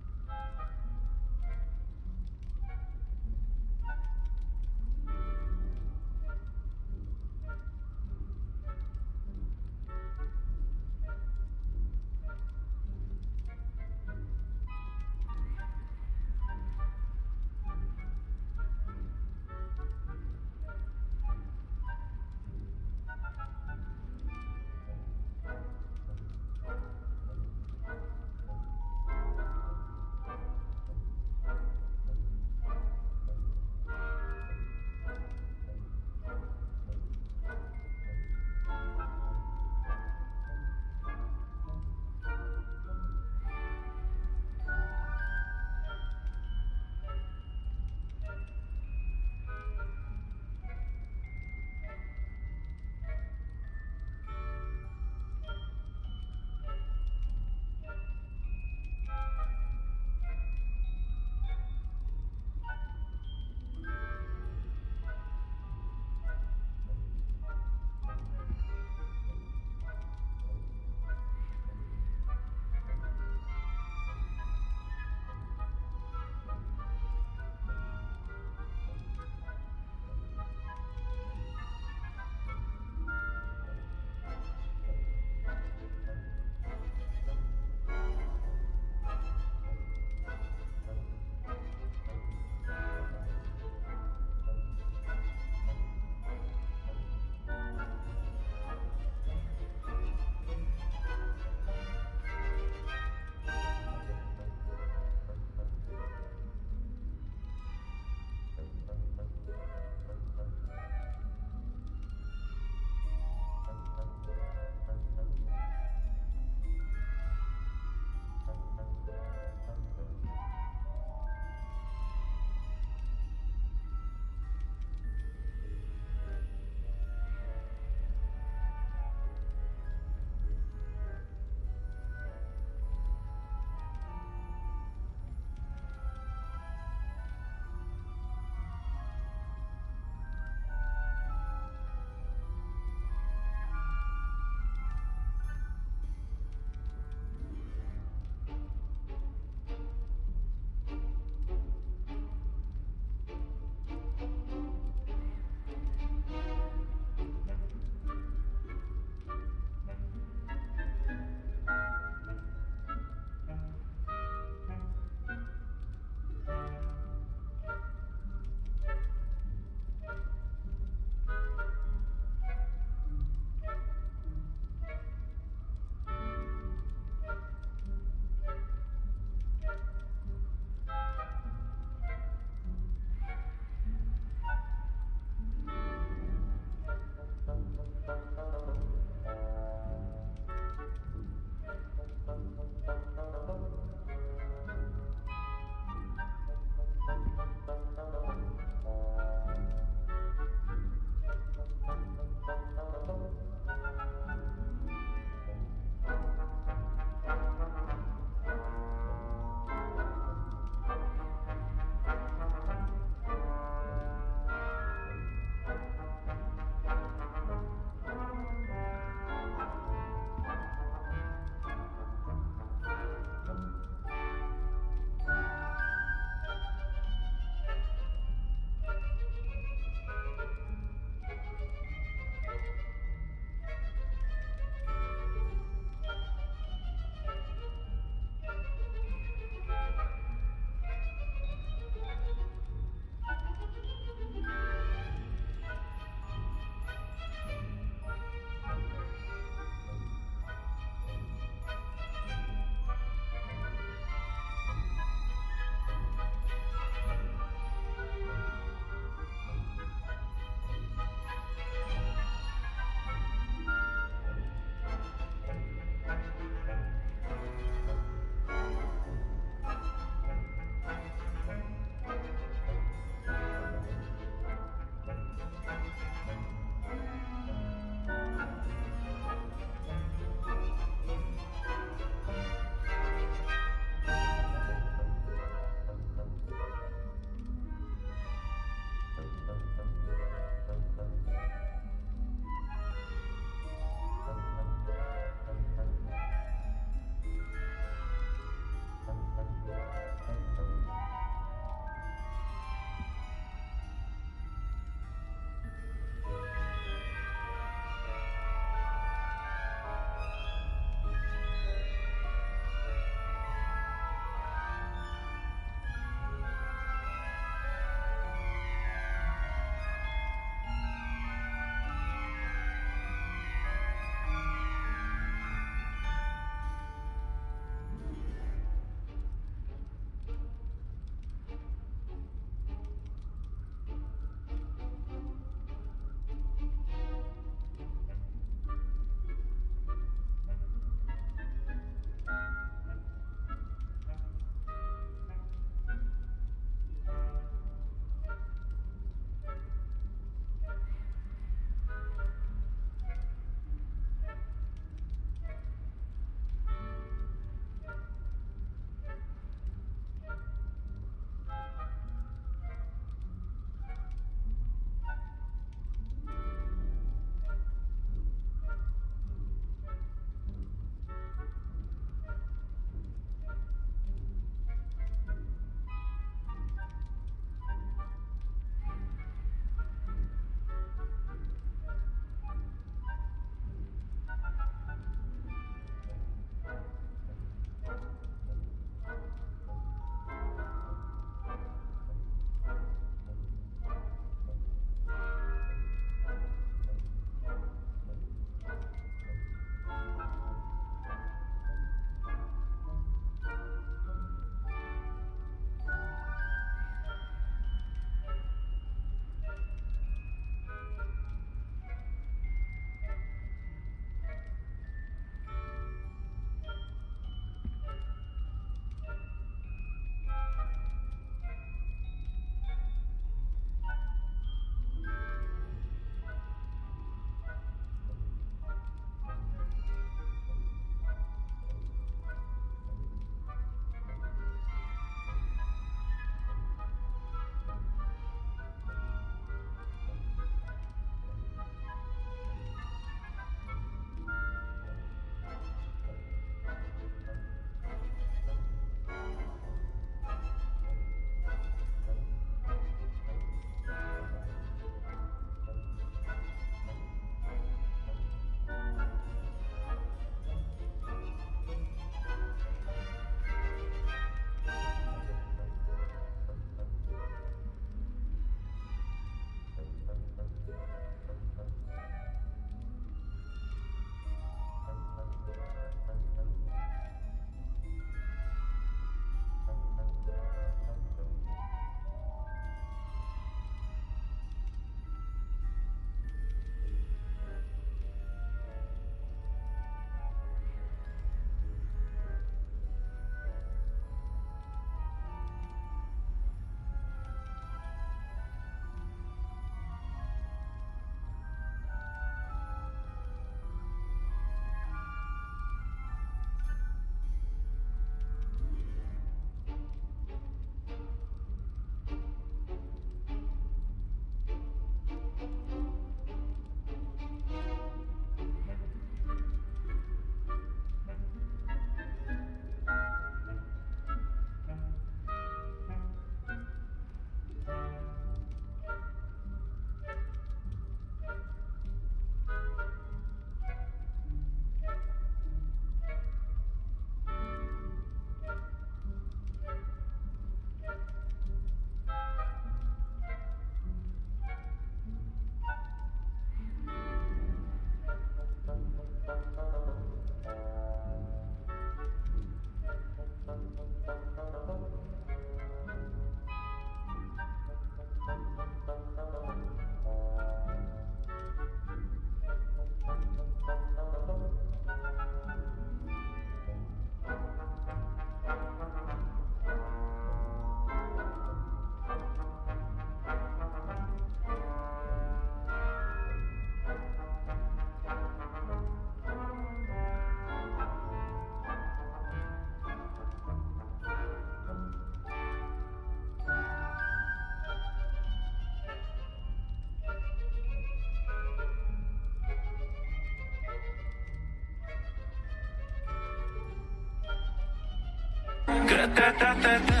Гра-та-та-та-та.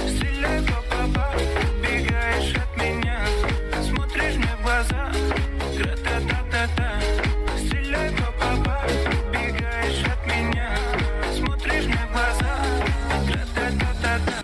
Стреляй, па-па-па. Убегаешь от меня. Смотришь мне в глаза. Гра-та-та-та-та. Стреляй, па-па-па. Убегаешь от меня. Смотришь мне в глаза. Гра-та-та-та-та.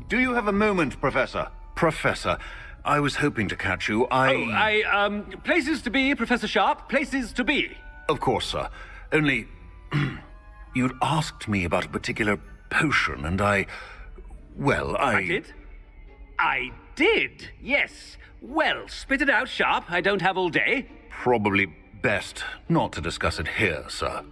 Do you have a moment, Professor? Professor, I was hoping to catch you. Places to be, Professor Sharp, places to be. Of course, sir. Only, you'd asked me about a particular potion, and I did? I did, yes. Well, spit it out, Sharp. I don't have all day. Probably best not to discuss it here, sir.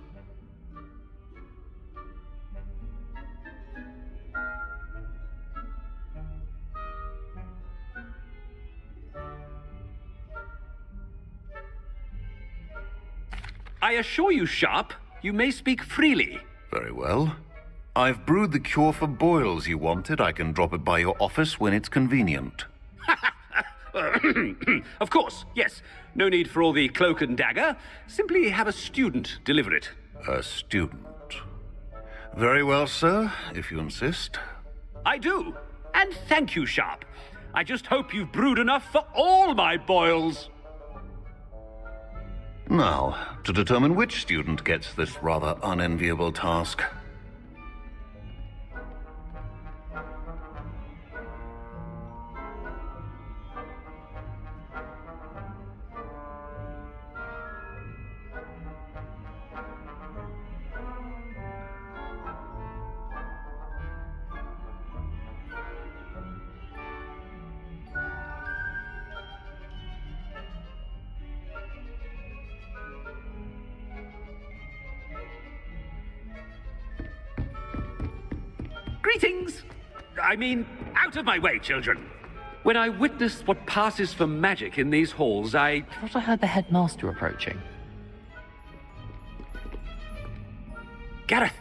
I assure you, Sharp, you may speak freely. Very well. I've brewed the cure for boils you wanted. I can drop it by your office when it's convenient. Of course, yes. No need for all the cloak and dagger. Simply have a student deliver it. A student? Very well, sir, if you insist. I do. And thank you, Sharp. I just hope you've brewed enough for all my boils. Now, to determine which student gets this rather unenviable task. Greetings! I mean, out of my way, children. When I witnessed what passes for magic in these halls, I thought I heard the headmaster approaching. Gareth!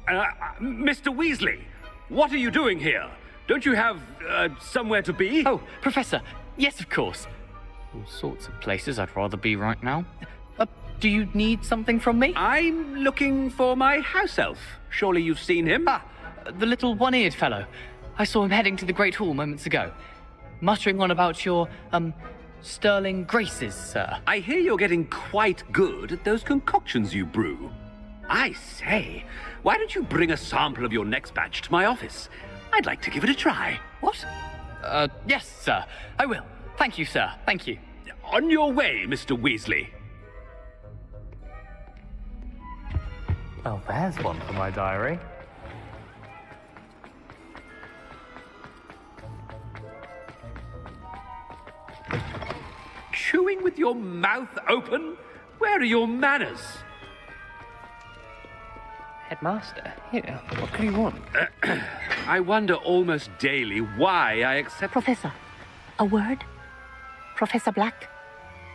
Mr. Weasley, what are you doing here? Don't you have, somewhere to be? Oh, Professor, yes, of course. All sorts of places I'd rather be right now. Do you need something from me? I'm looking for my house elf. Surely you've seen him? Ah, the little one-eared fellow. I saw him heading to the Great Hall moments ago, muttering on about your, sterling graces, sir. I hear you're getting quite good at those concoctions you brew. I say, why don't you bring a sample of your next batch to my office? I'd like to give it a try. What? Yes, sir. I will. Thank you, sir. Thank you. On your way, Mr. Weasley. Well, there's one for my diary. Chewing with your mouth open? Where are your manners? Headmaster, here, what could you want? I wonder almost daily why I accept... Professor, a word? Professor Black?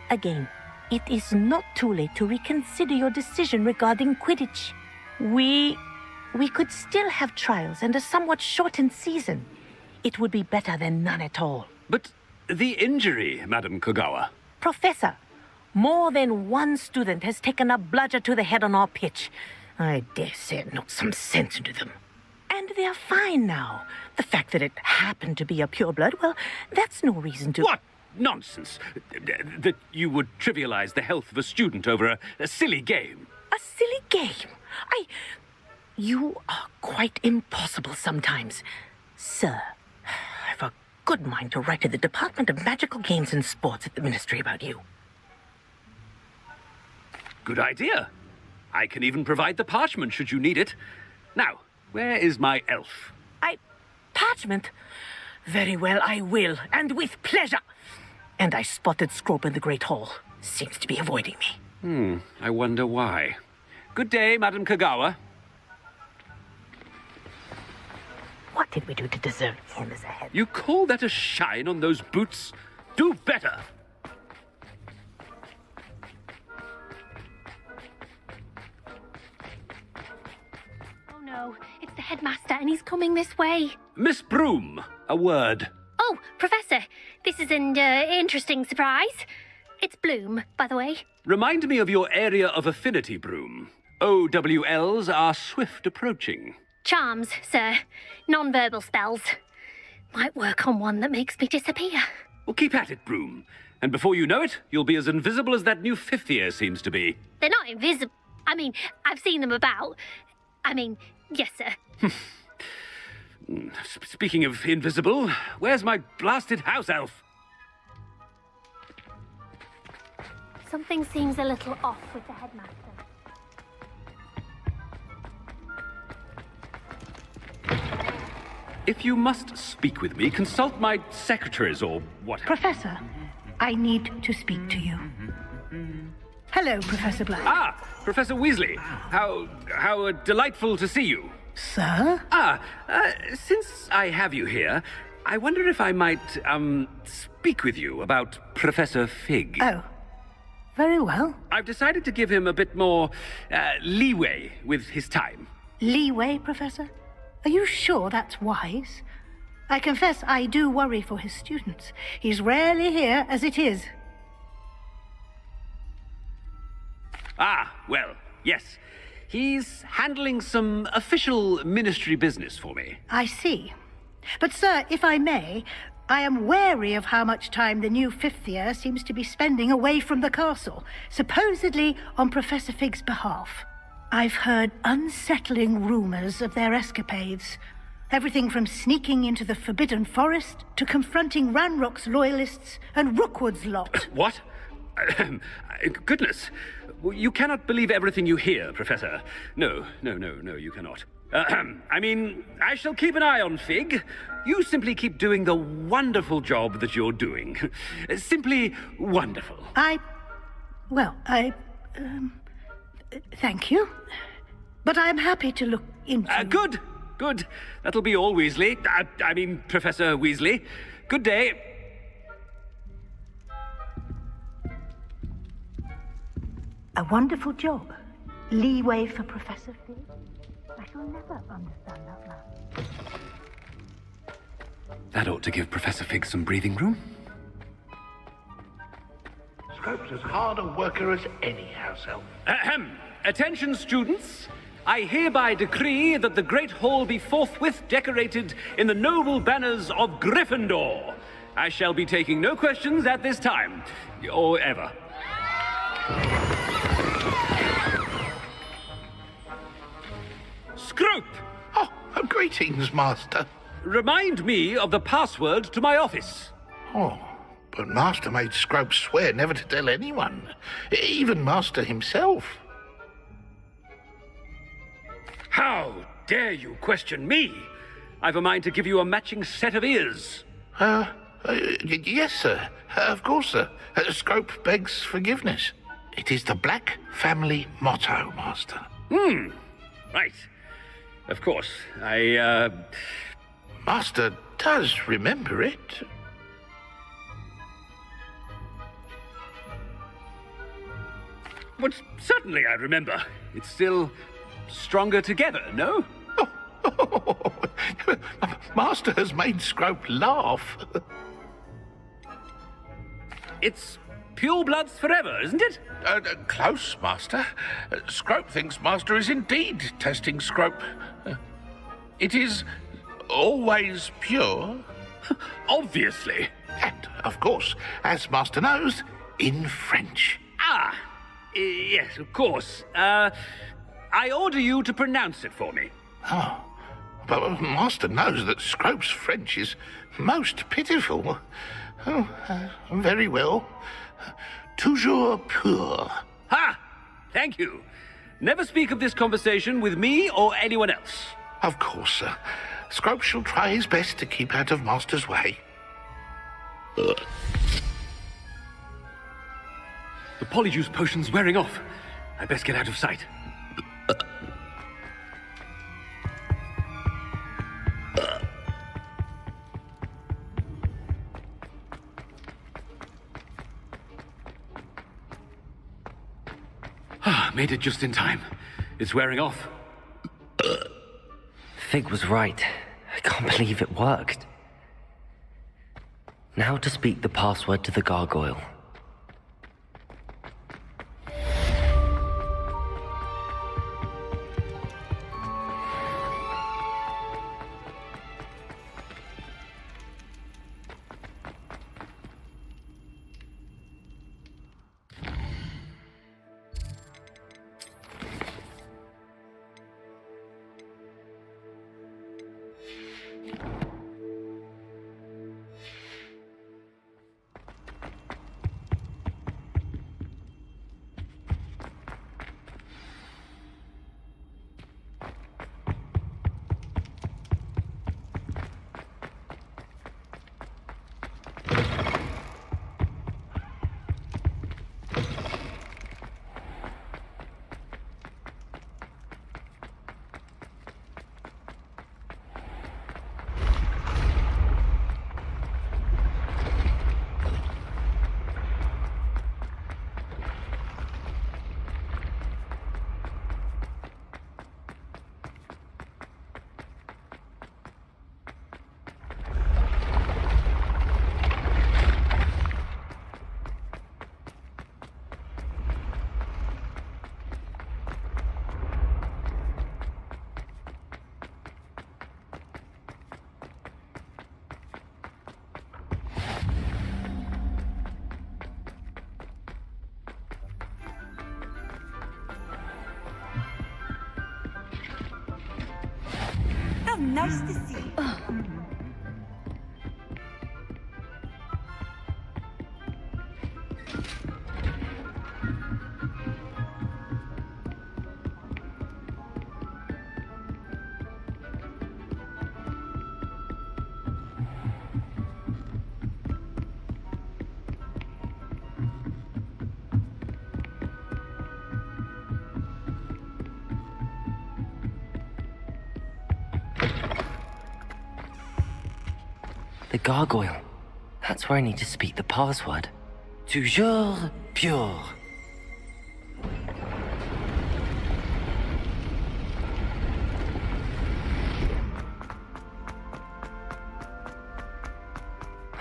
Again, it is not too late to reconsider your decision regarding Quidditch. We could still have trials and a somewhat shortened season. It would be better than none at all. But the injury, Madam Kogawa. Professor, more than one student has taken a bludger to the head on our pitch. I dare say it knocked some sense into them. And they're fine now. The fact that it happened to be a pureblood, well, that's no reason to... What nonsense! That you would trivialize the health of a student over a silly game. A silly game? You are quite impossible sometimes. Sir, I've a good mind to write to the Department of Magical Games and Sports at the Ministry about you. Good idea. I can even provide the parchment should you need it. Now, where is my elf? Parchment? Very well, I will, and with pleasure. And I spotted Scrope in the Great Hall. Seems to be avoiding me. I wonder why. Good day, Madam Kogawa. What did we do to deserve him as a head? You call that a shine on those boots? Do better. Oh no, it's the headmaster and he's coming this way. Miss Broom, a word. Oh, Professor, this is an interesting surprise. It's Bloom, by the way. Remind me of your area of affinity, Broom. OWLs are swift approaching. Charms, sir. Non-verbal spells. Might work on one that makes me disappear. Well, keep at it, Broom. And before you know it, you'll be as invisible as that new fifth year seems to be. They're not invisible. I mean, I've seen them about. Yes, sir. Speaking of invisible, where's my blasted house elf? Something seems a little off with the headmaster. If you must speak with me, consult my secretaries or what. Professor, I need to speak to you. Hello, Professor Black. Ah, Professor Weasley. How delightful to see you. Sir? Since I have you here, I wonder if I might, speak with you about Professor Fig. Oh, very well. I've decided to give him a bit more, leeway with his time. Leeway, Professor? Are you sure that's wise? I confess I do worry for his students. He's rarely here as it is. Ah, well, yes. He's handling some official ministry business for me. I see. But, sir, if I may, I am wary of how much time the new fifth year seems to be spending away from the castle, supposedly on Professor Fig's behalf. I've heard unsettling rumors of their escapades. Everything from sneaking into the Forbidden Forest to confronting Ranrock's loyalists and Rookwood's lot. What? Goodness. You cannot believe everything you hear, Professor. No, you cannot. I mean, I shall keep an eye on Fig. You simply keep doing the wonderful job that you're doing. Simply wonderful. Thank you. But I'm happy to look into... Good. That'll be all, Weasley. I mean, Professor Weasley. Good day. A wonderful job. Leeway for Professor Fig. I shall never understand that man. That ought to give Professor Fig some breathing room. Scrope's as hard a worker as any house elf. Ahem. Attention, students. I hereby decree that the Great Hall be forthwith decorated in the noble banners of Gryffindor. I shall be taking no questions at this time, or ever. Scrope! Oh, greetings, Master. Remind me of the password to my office. Oh, but Master made Scrope swear never to tell anyone, even Master himself. How dare you question me? I've a mind to give you a matching set of ears. Yes, sir. Of course, sir. Scrope begs forgiveness. It is the Black family motto, Master. Right. Of course. Master does remember it. But certainly I remember. It's still stronger together, no? Master has made Scrope laugh. It's pure bloods forever, isn't it? Close, Master. Scrope thinks Master is indeed testing Scrope. It is always pure. Obviously. And, of course, as Master knows, in French. Yes, of course. I order you to pronounce it for me. Oh, but Master knows that Scrope's French is most pitiful. Very well. Toujours pur. Ha! Thank you. Never speak of this conversation with me or anyone else. Of course, sir. Scrope shall try his best to keep out of Master's way. The polyjuice potion's wearing off. I best get out of sight. Made it just in time. It's wearing off. Fig was right. I can't believe it worked. Now to speak the password to the gargoyle. Nice to see you. The gargoyle. That's where I need to speak the password. Toujours pure.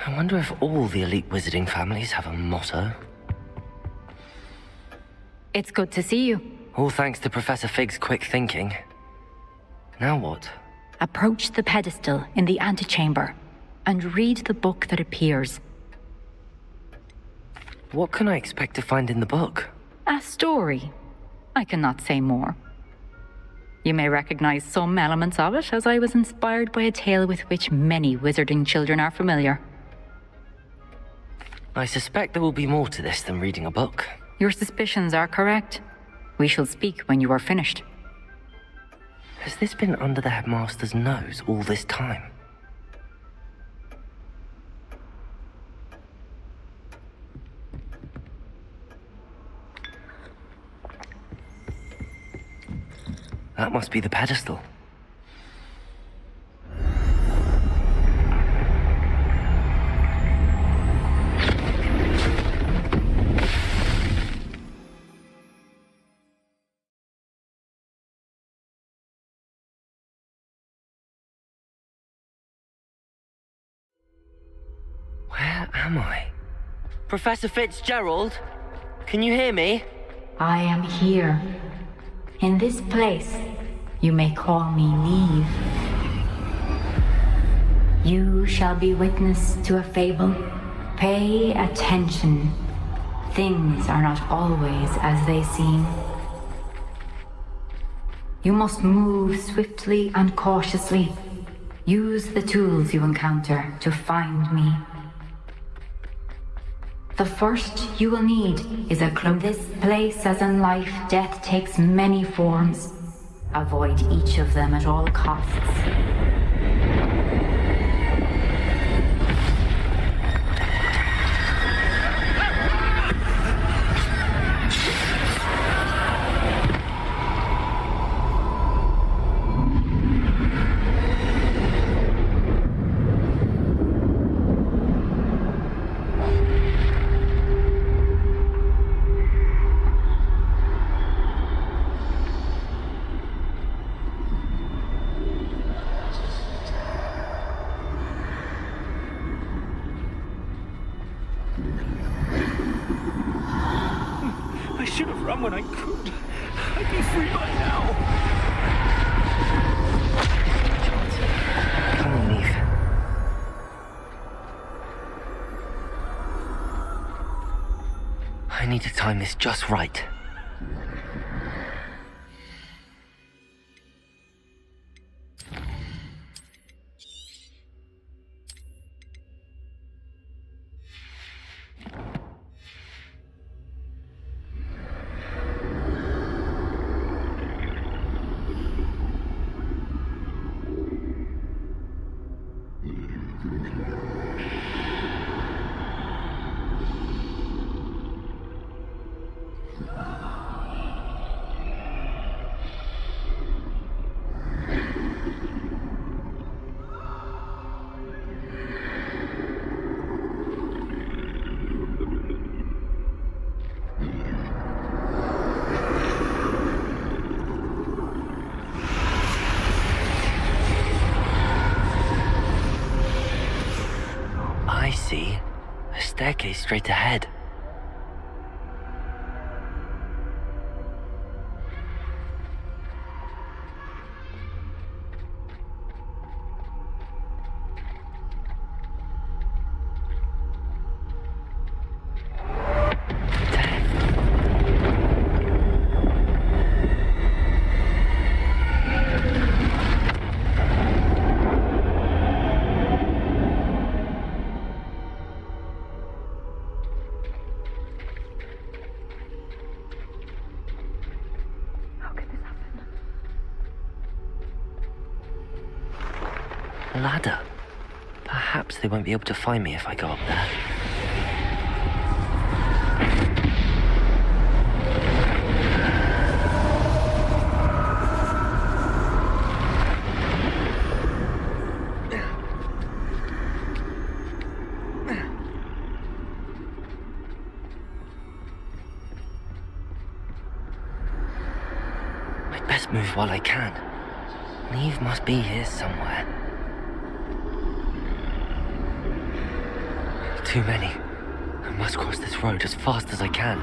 I wonder if all the elite wizarding families have a motto. It's good to see you. All thanks to Professor Fig's quick thinking. Now what? Approach the pedestal in the antechamber and read the book that appears. What can I expect to find in the book? A story. I cannot say more. You may recognize some elements of it, as I was inspired by a tale with which many wizarding children are familiar. I suspect there will be more to this than reading a book. Your suspicions are correct. We shall speak when you are finished. Has this been under the headmaster's nose all this time? That must be the pedestal. Where am I? Professor Fitzgerald? Can you hear me? I am here. In this place, you may call me Neve. You shall be witness to a fable. Pay attention. Things are not always as they seem. You must move swiftly and cautiously. Use the tools you encounter to find me. The first you will need is a clue. This place, as in life, death takes many forms. Avoid each of them at all costs. When I could, I'd be free by now. Come on, Neve. I need to time this just right. I see a staircase straight ahead. ladder. Perhaps they won't be able to find me if I go up there. I'd best move while I can. Neve must be here somewhere. Too many. I must cross this road as fast as I can.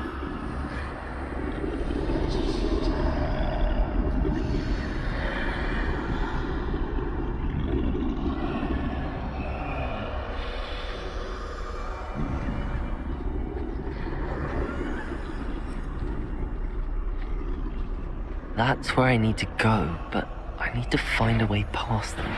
That's where I need to go, but I need to find a way past them.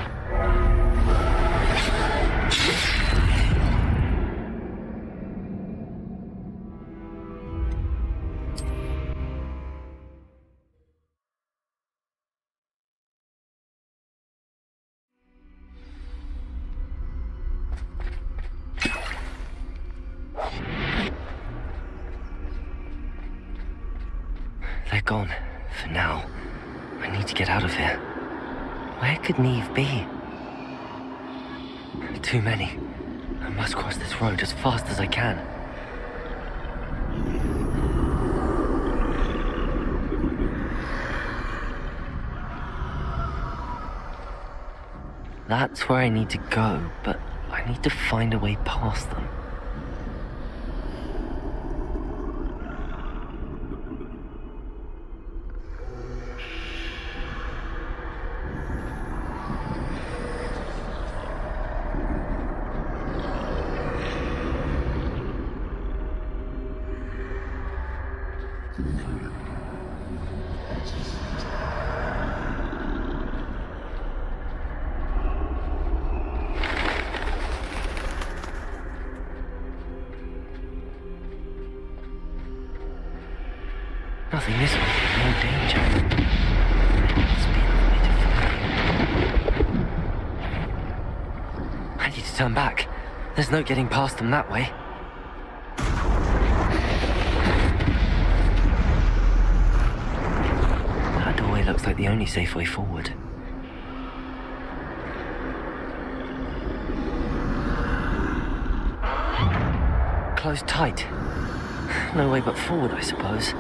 They're gone, for now. I need to get out of here. Where could Neve be? Too many. I must cross this road as fast as I can. That's where I need to go, but I need to find a way past them. Nothing this way, no danger. There must be another way to find him. I need to turn back. There's no getting past them that way. That doorway looks like the only safe way forward. Closed tight. No way but forward, I suppose.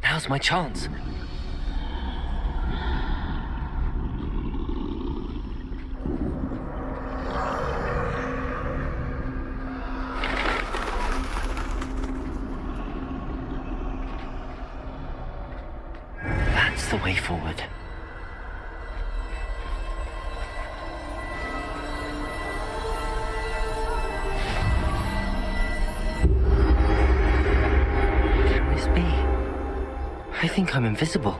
Now's my chance. That's the way forward. Can this be? I think I'm invisible.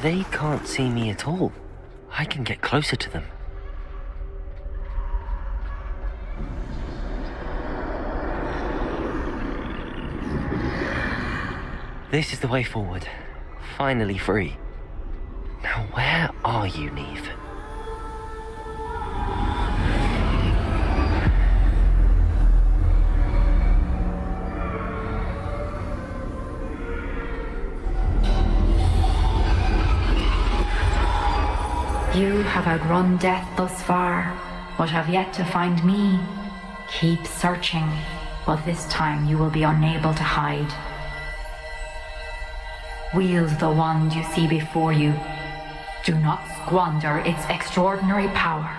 They can't see me at all. I can get closer to them. This is the way forward. Finally free. Now where are you, Neve? You have outrun death thus far, but have yet to find me. Keep searching, but this time you will be unable to hide. Wield the wand you see before you. Do not squander its extraordinary power.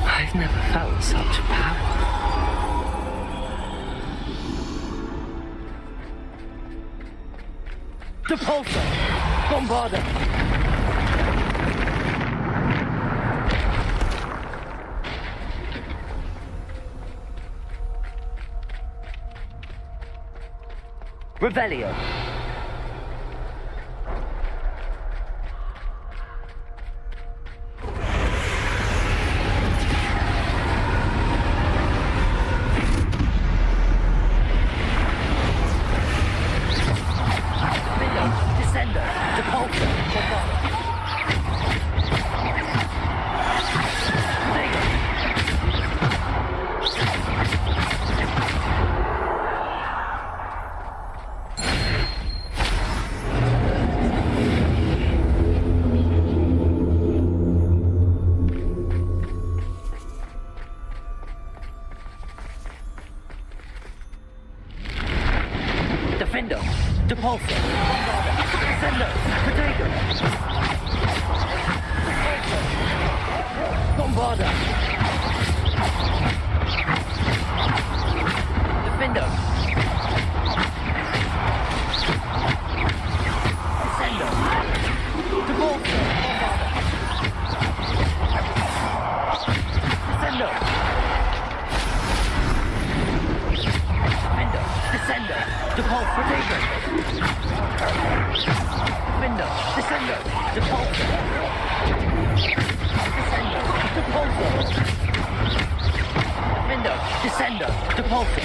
I've never felt such power. Depulsor! Bombarder! Revelio! Defender, Depulsor, Descender, Protego, Bombarder, Defender, Descender, Depulsor, Bombarder, Descender, Descender, Depulsor, Protego, Defender, Descender, Depulsor, Descender, Depulsor, Defender, Descender, Depulsor,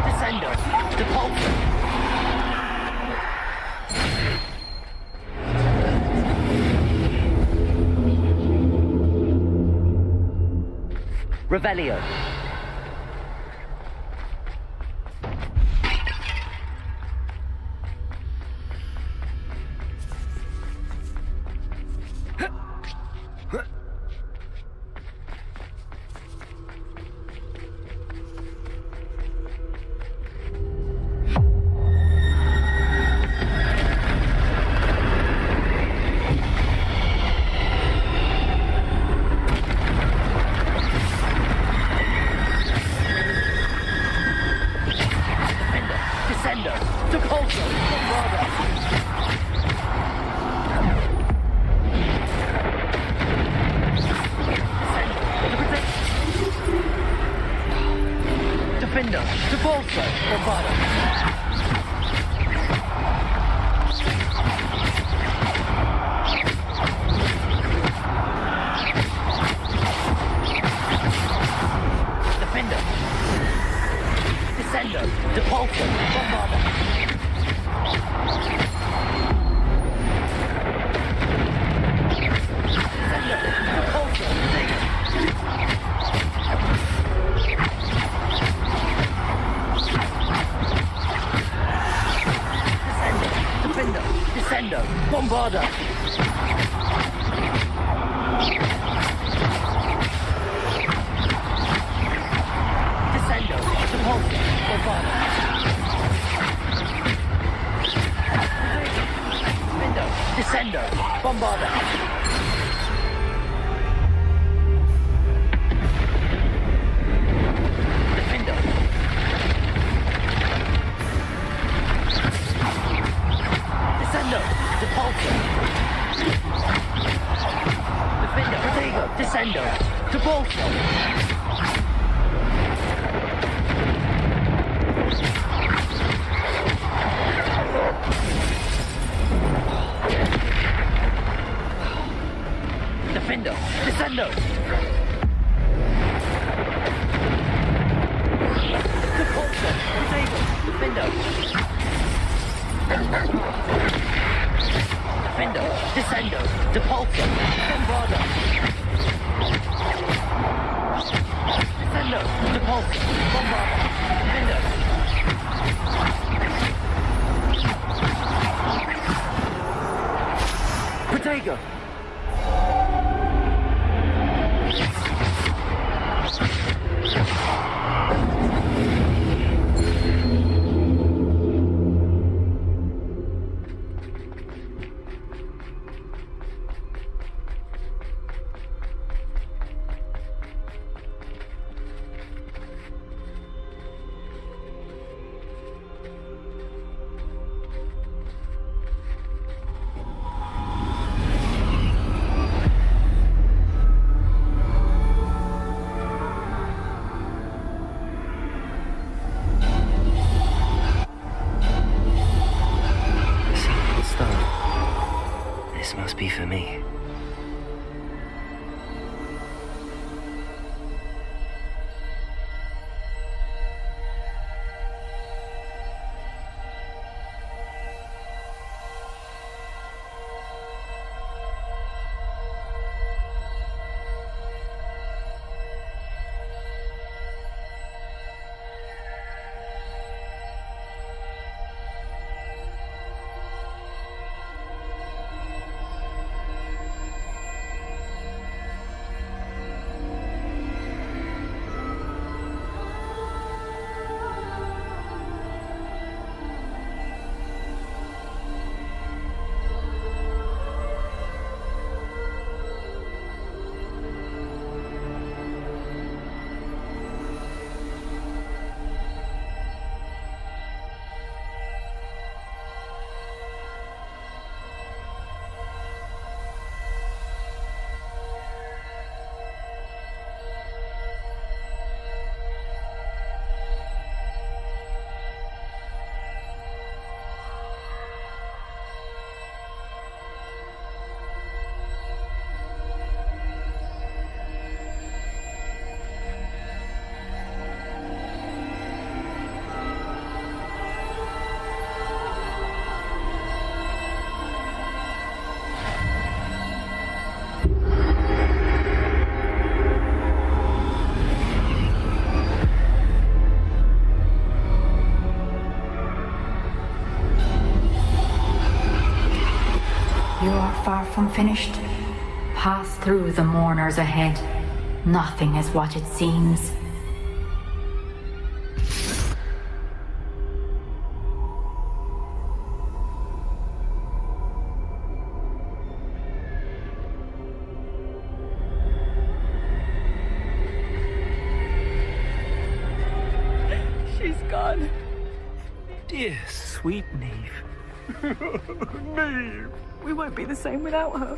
Descender, Depulsor. Revelio. Defender, Depulsor, Bombarder. Defender, Descender, Depulsor, Bombarder. Descender, Depulsor, Descendo. Debalto. Defendo. Descendo. Debalto. Potato. Defendo. Defendo. Descendo. Debalto. Bombardo. Descendo. Debalto. Bombardo. Defendo. Potato. This must be for me. You are far from finished. Pass through the mourners ahead. Nothing is what it seems. She's gone. Dear sweet Neve. Neve. We won't be the same without her.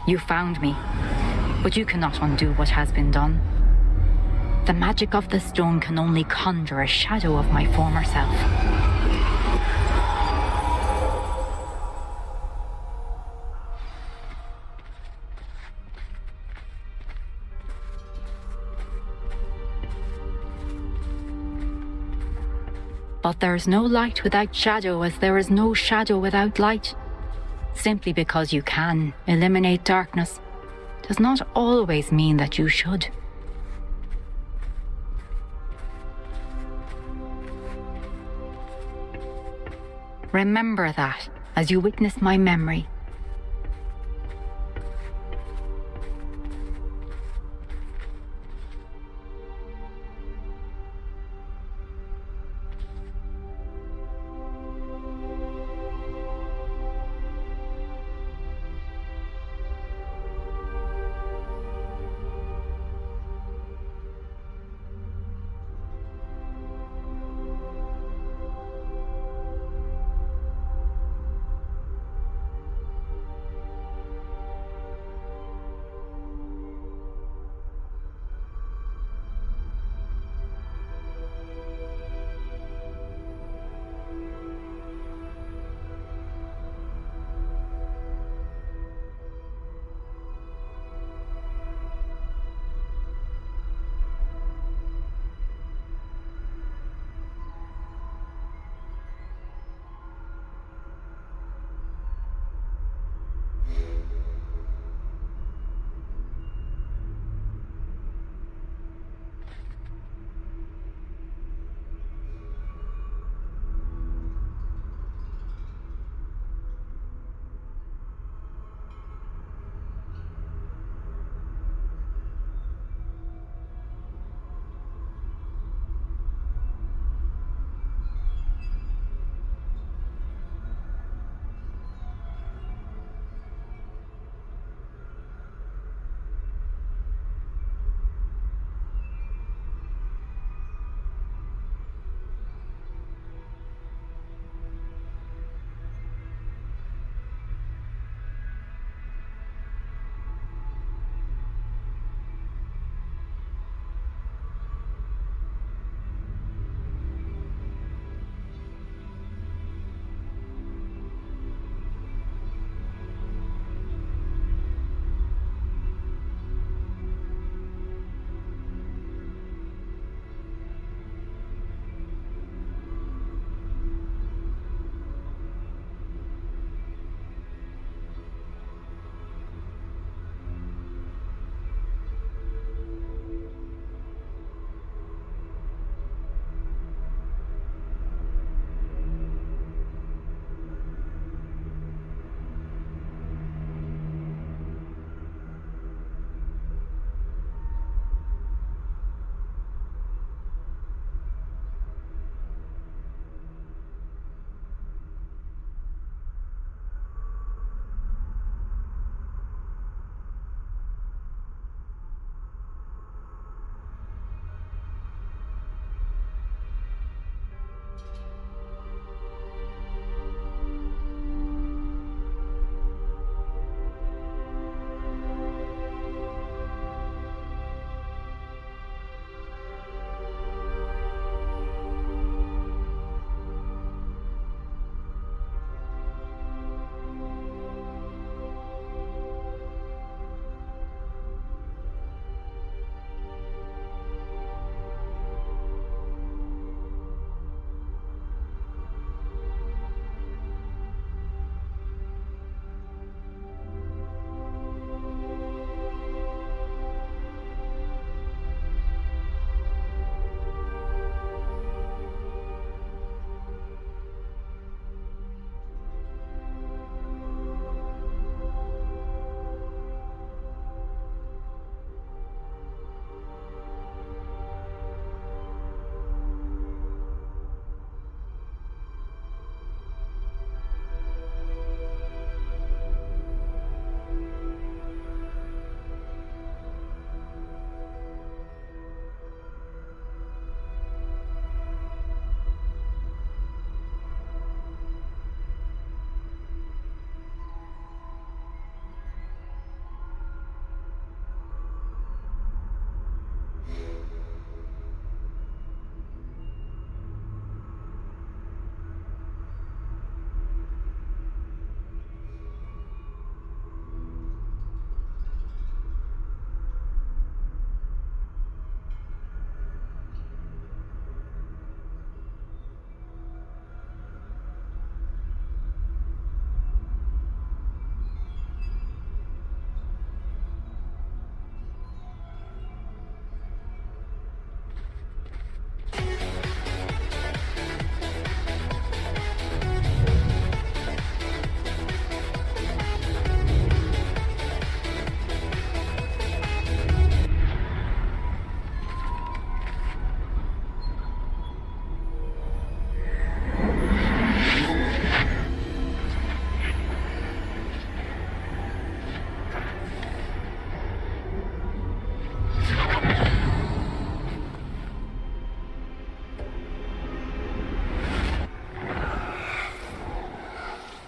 You found me, but you cannot undo what has been done. The magic of the stone can only conjure a shadow of my former self. But there is no light without shadow, as there is no shadow without light. Simply because you can eliminate darkness does not always mean that you should. Remember that as you witness my memory.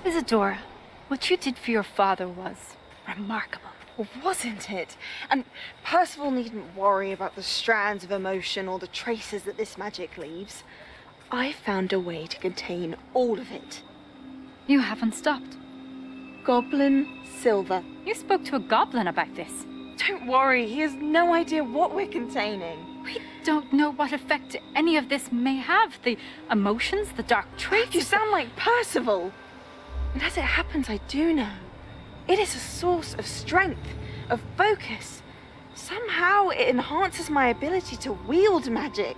Isadora, what you did for your father was remarkable. Well, wasn't it? And Percival needn't worry about the strands of emotion or the traces that this magic leaves. I found a way to contain all of it. You haven't stopped. Goblin Silver. You spoke to a goblin about this. Don't worry, he has no idea what we're containing. We don't know what effect any of this may have. The emotions, the dark traits. You sound like Percival. And as it happens, I do know. It is a source of strength, of focus. Somehow it enhances my ability to wield magic.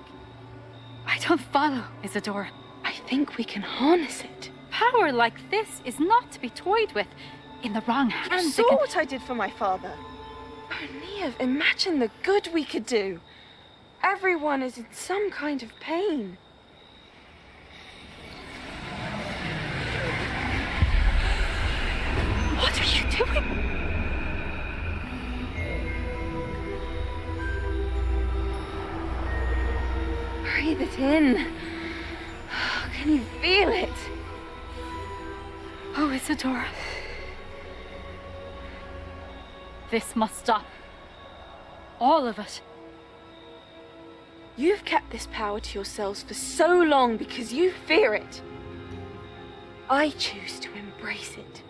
I don't follow, Isadora. I think we can harness it. Power like this is not to be toyed with. In the wrong hands, You saw what I did for my father. Oh, Neve, imagine the good we could do. Everyone is in some kind of pain. What are you doing? Breathe it in. Can you feel it? Oh, Isadora. This must stop. All of it. You've kept this power to yourselves for so long because you fear it. I choose to embrace it.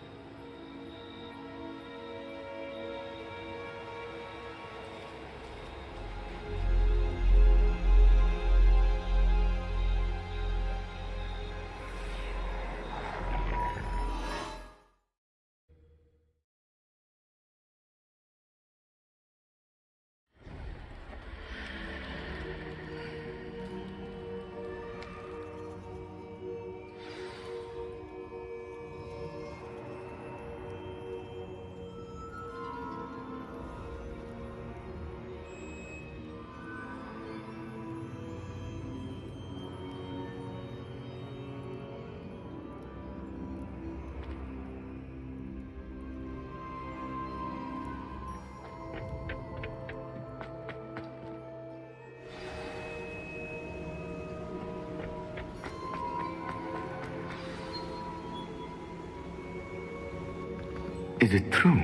Is it true?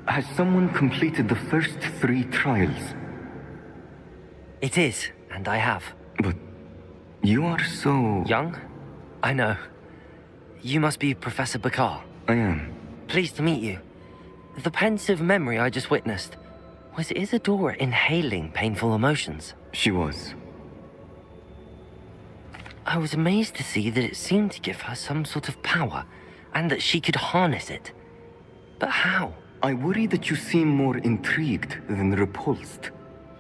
Has someone completed the first 3 trials? It is, and I have. But you are so... Young? I know. You must be Professor Bakar. I am. Pleased to meet you. The pensive memory I just witnessed. Was Isadora inhaling painful emotions? She was. I was amazed to see that it seemed to give her some sort of power, and that she could harness it. But how? I worry that you seem more intrigued than repulsed.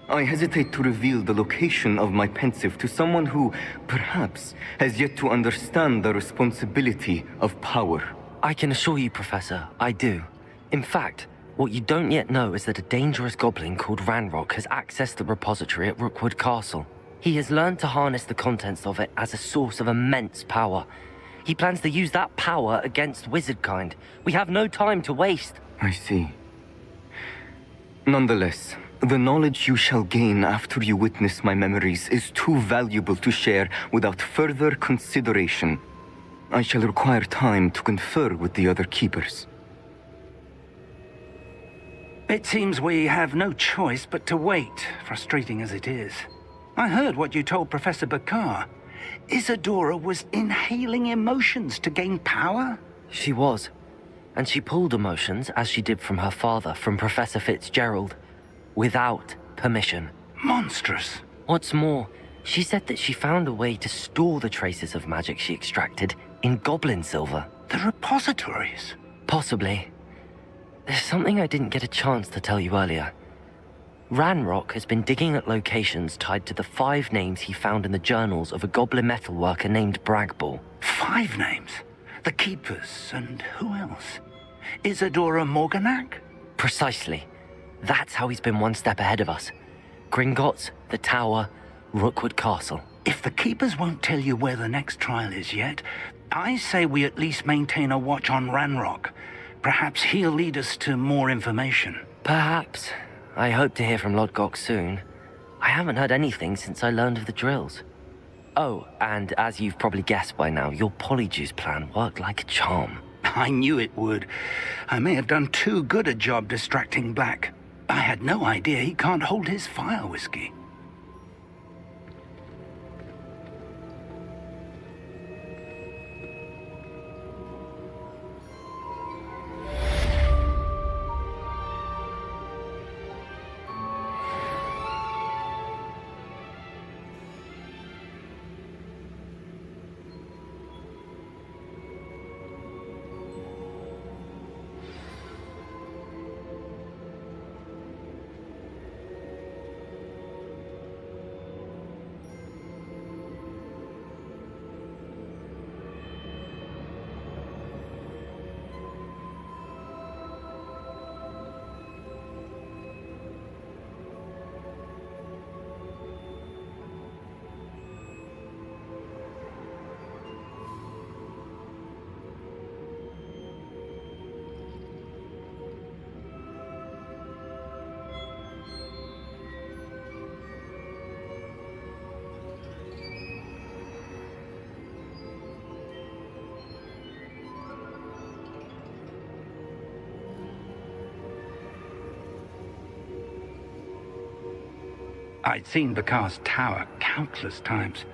I hesitate to reveal the location of my pensive to someone who, perhaps, has yet to understand the responsibility of power. I can assure you, Professor, I do. In fact, what you don't yet know is that a dangerous goblin called Ranrock has accessed the repository at Rookwood Castle. He has learned to harness the contents of it as a source of immense power. He plans to use that power against wizardkind. We have no time to waste. I see. Nonetheless, the knowledge you shall gain after you witness my memories is too valuable to share without further consideration. I shall require time to confer with the other keepers. It seems we have no choice but to wait, frustrating as it is. I heard what you told Professor Bakar. Isadora was inhaling emotions to gain power? She was. And she pulled emotions, as she did from her father, from Professor Fitzgerald, without permission. Monstrous. What's more, she said that she found a way to store the traces of magic she extracted in goblin silver. The repositories? Possibly. There's something I didn't get a chance to tell you earlier. Ranrock has been digging at locations tied to the 5 names he found in the journals of a goblin metalworker named Bragball. 5 names? The Keepers, and who else? Isadora Morganac? Precisely. That's how he's been one step ahead of us. Gringotts, the Tower, Rookwood Castle. If the Keepers won't tell you where the next trial is yet, I say we at least maintain a watch on Ranrock. Perhaps he'll lead us to more information. Perhaps. I hope to hear from Lodgok soon. I haven't heard anything since I learned of the drills. Oh, and as you've probably guessed by now, your Polyjuice plan worked like a charm. I knew it would. I may have done too good a job distracting Black. I had no idea he can't hold his fire whiskey. I'd seen Bakar's tower countless times.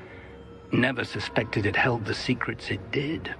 Never suspected it held the secrets it did.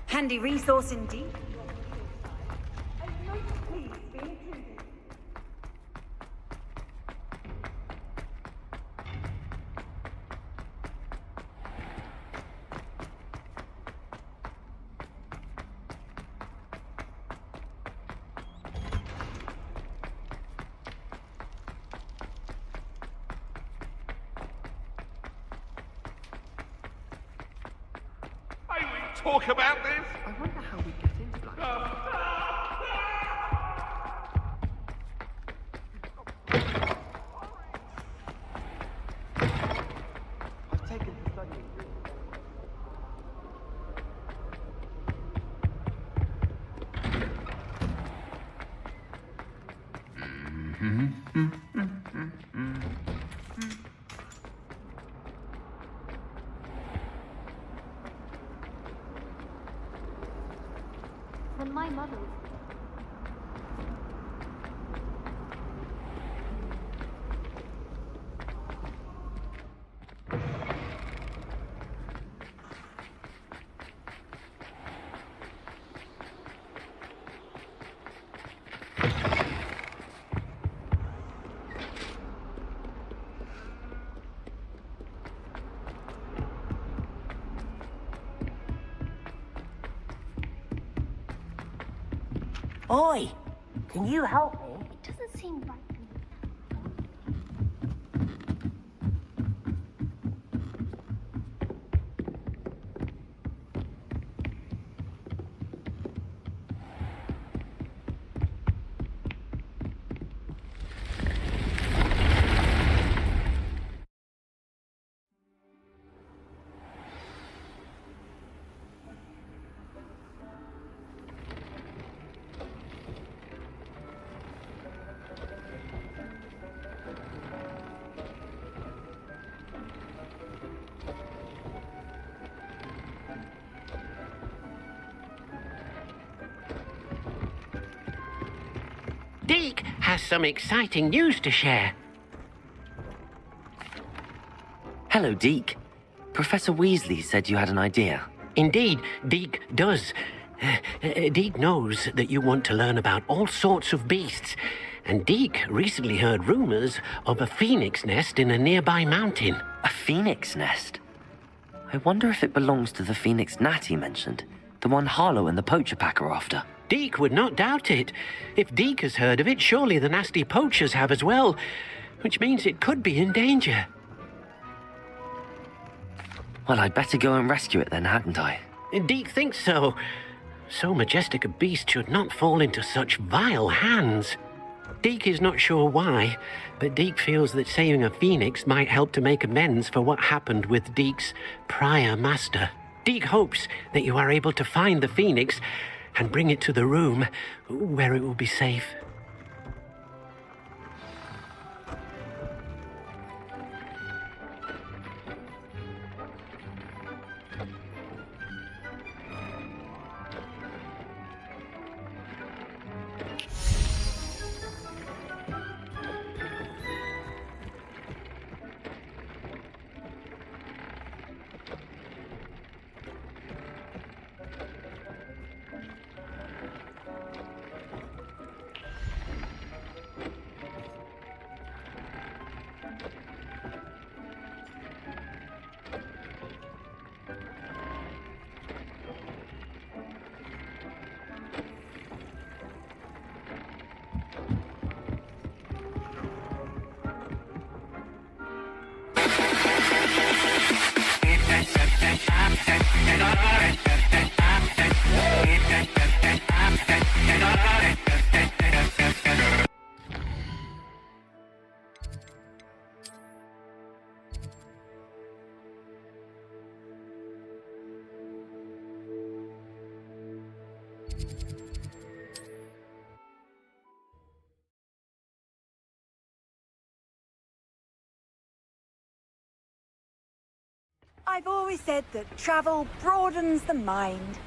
Handy resource indeed. Talk about this? I wonder how we get into Black. I've taken to studying. When my mother was... Oi! Can you help me? It doesn't seem right. Deke has some exciting news to share. Hello, Deke. Professor Weasley said you had an idea. Indeed, Deke does. Deke knows that you want to learn about all sorts of beasts, and Deke recently heard rumors of a phoenix nest in a nearby mountain. A phoenix nest? I wonder if it belongs to the phoenix gnat he mentioned, the one Harlow and the poacher pack are after. Deke would not doubt it. If Deke has heard of it, surely the nasty poachers have as well, which means it could be in danger. Well, I'd better go and rescue it then, hadn't I? Deke thinks so. So majestic a beast should not fall into such vile hands. Deke is not sure why, but Deke feels that saving a phoenix might help to make amends for what happened with Deke's prior master. Deke hopes that you are able to find the phoenix and bring it to the room where it will be safe. I've always said that travel broadens the mind.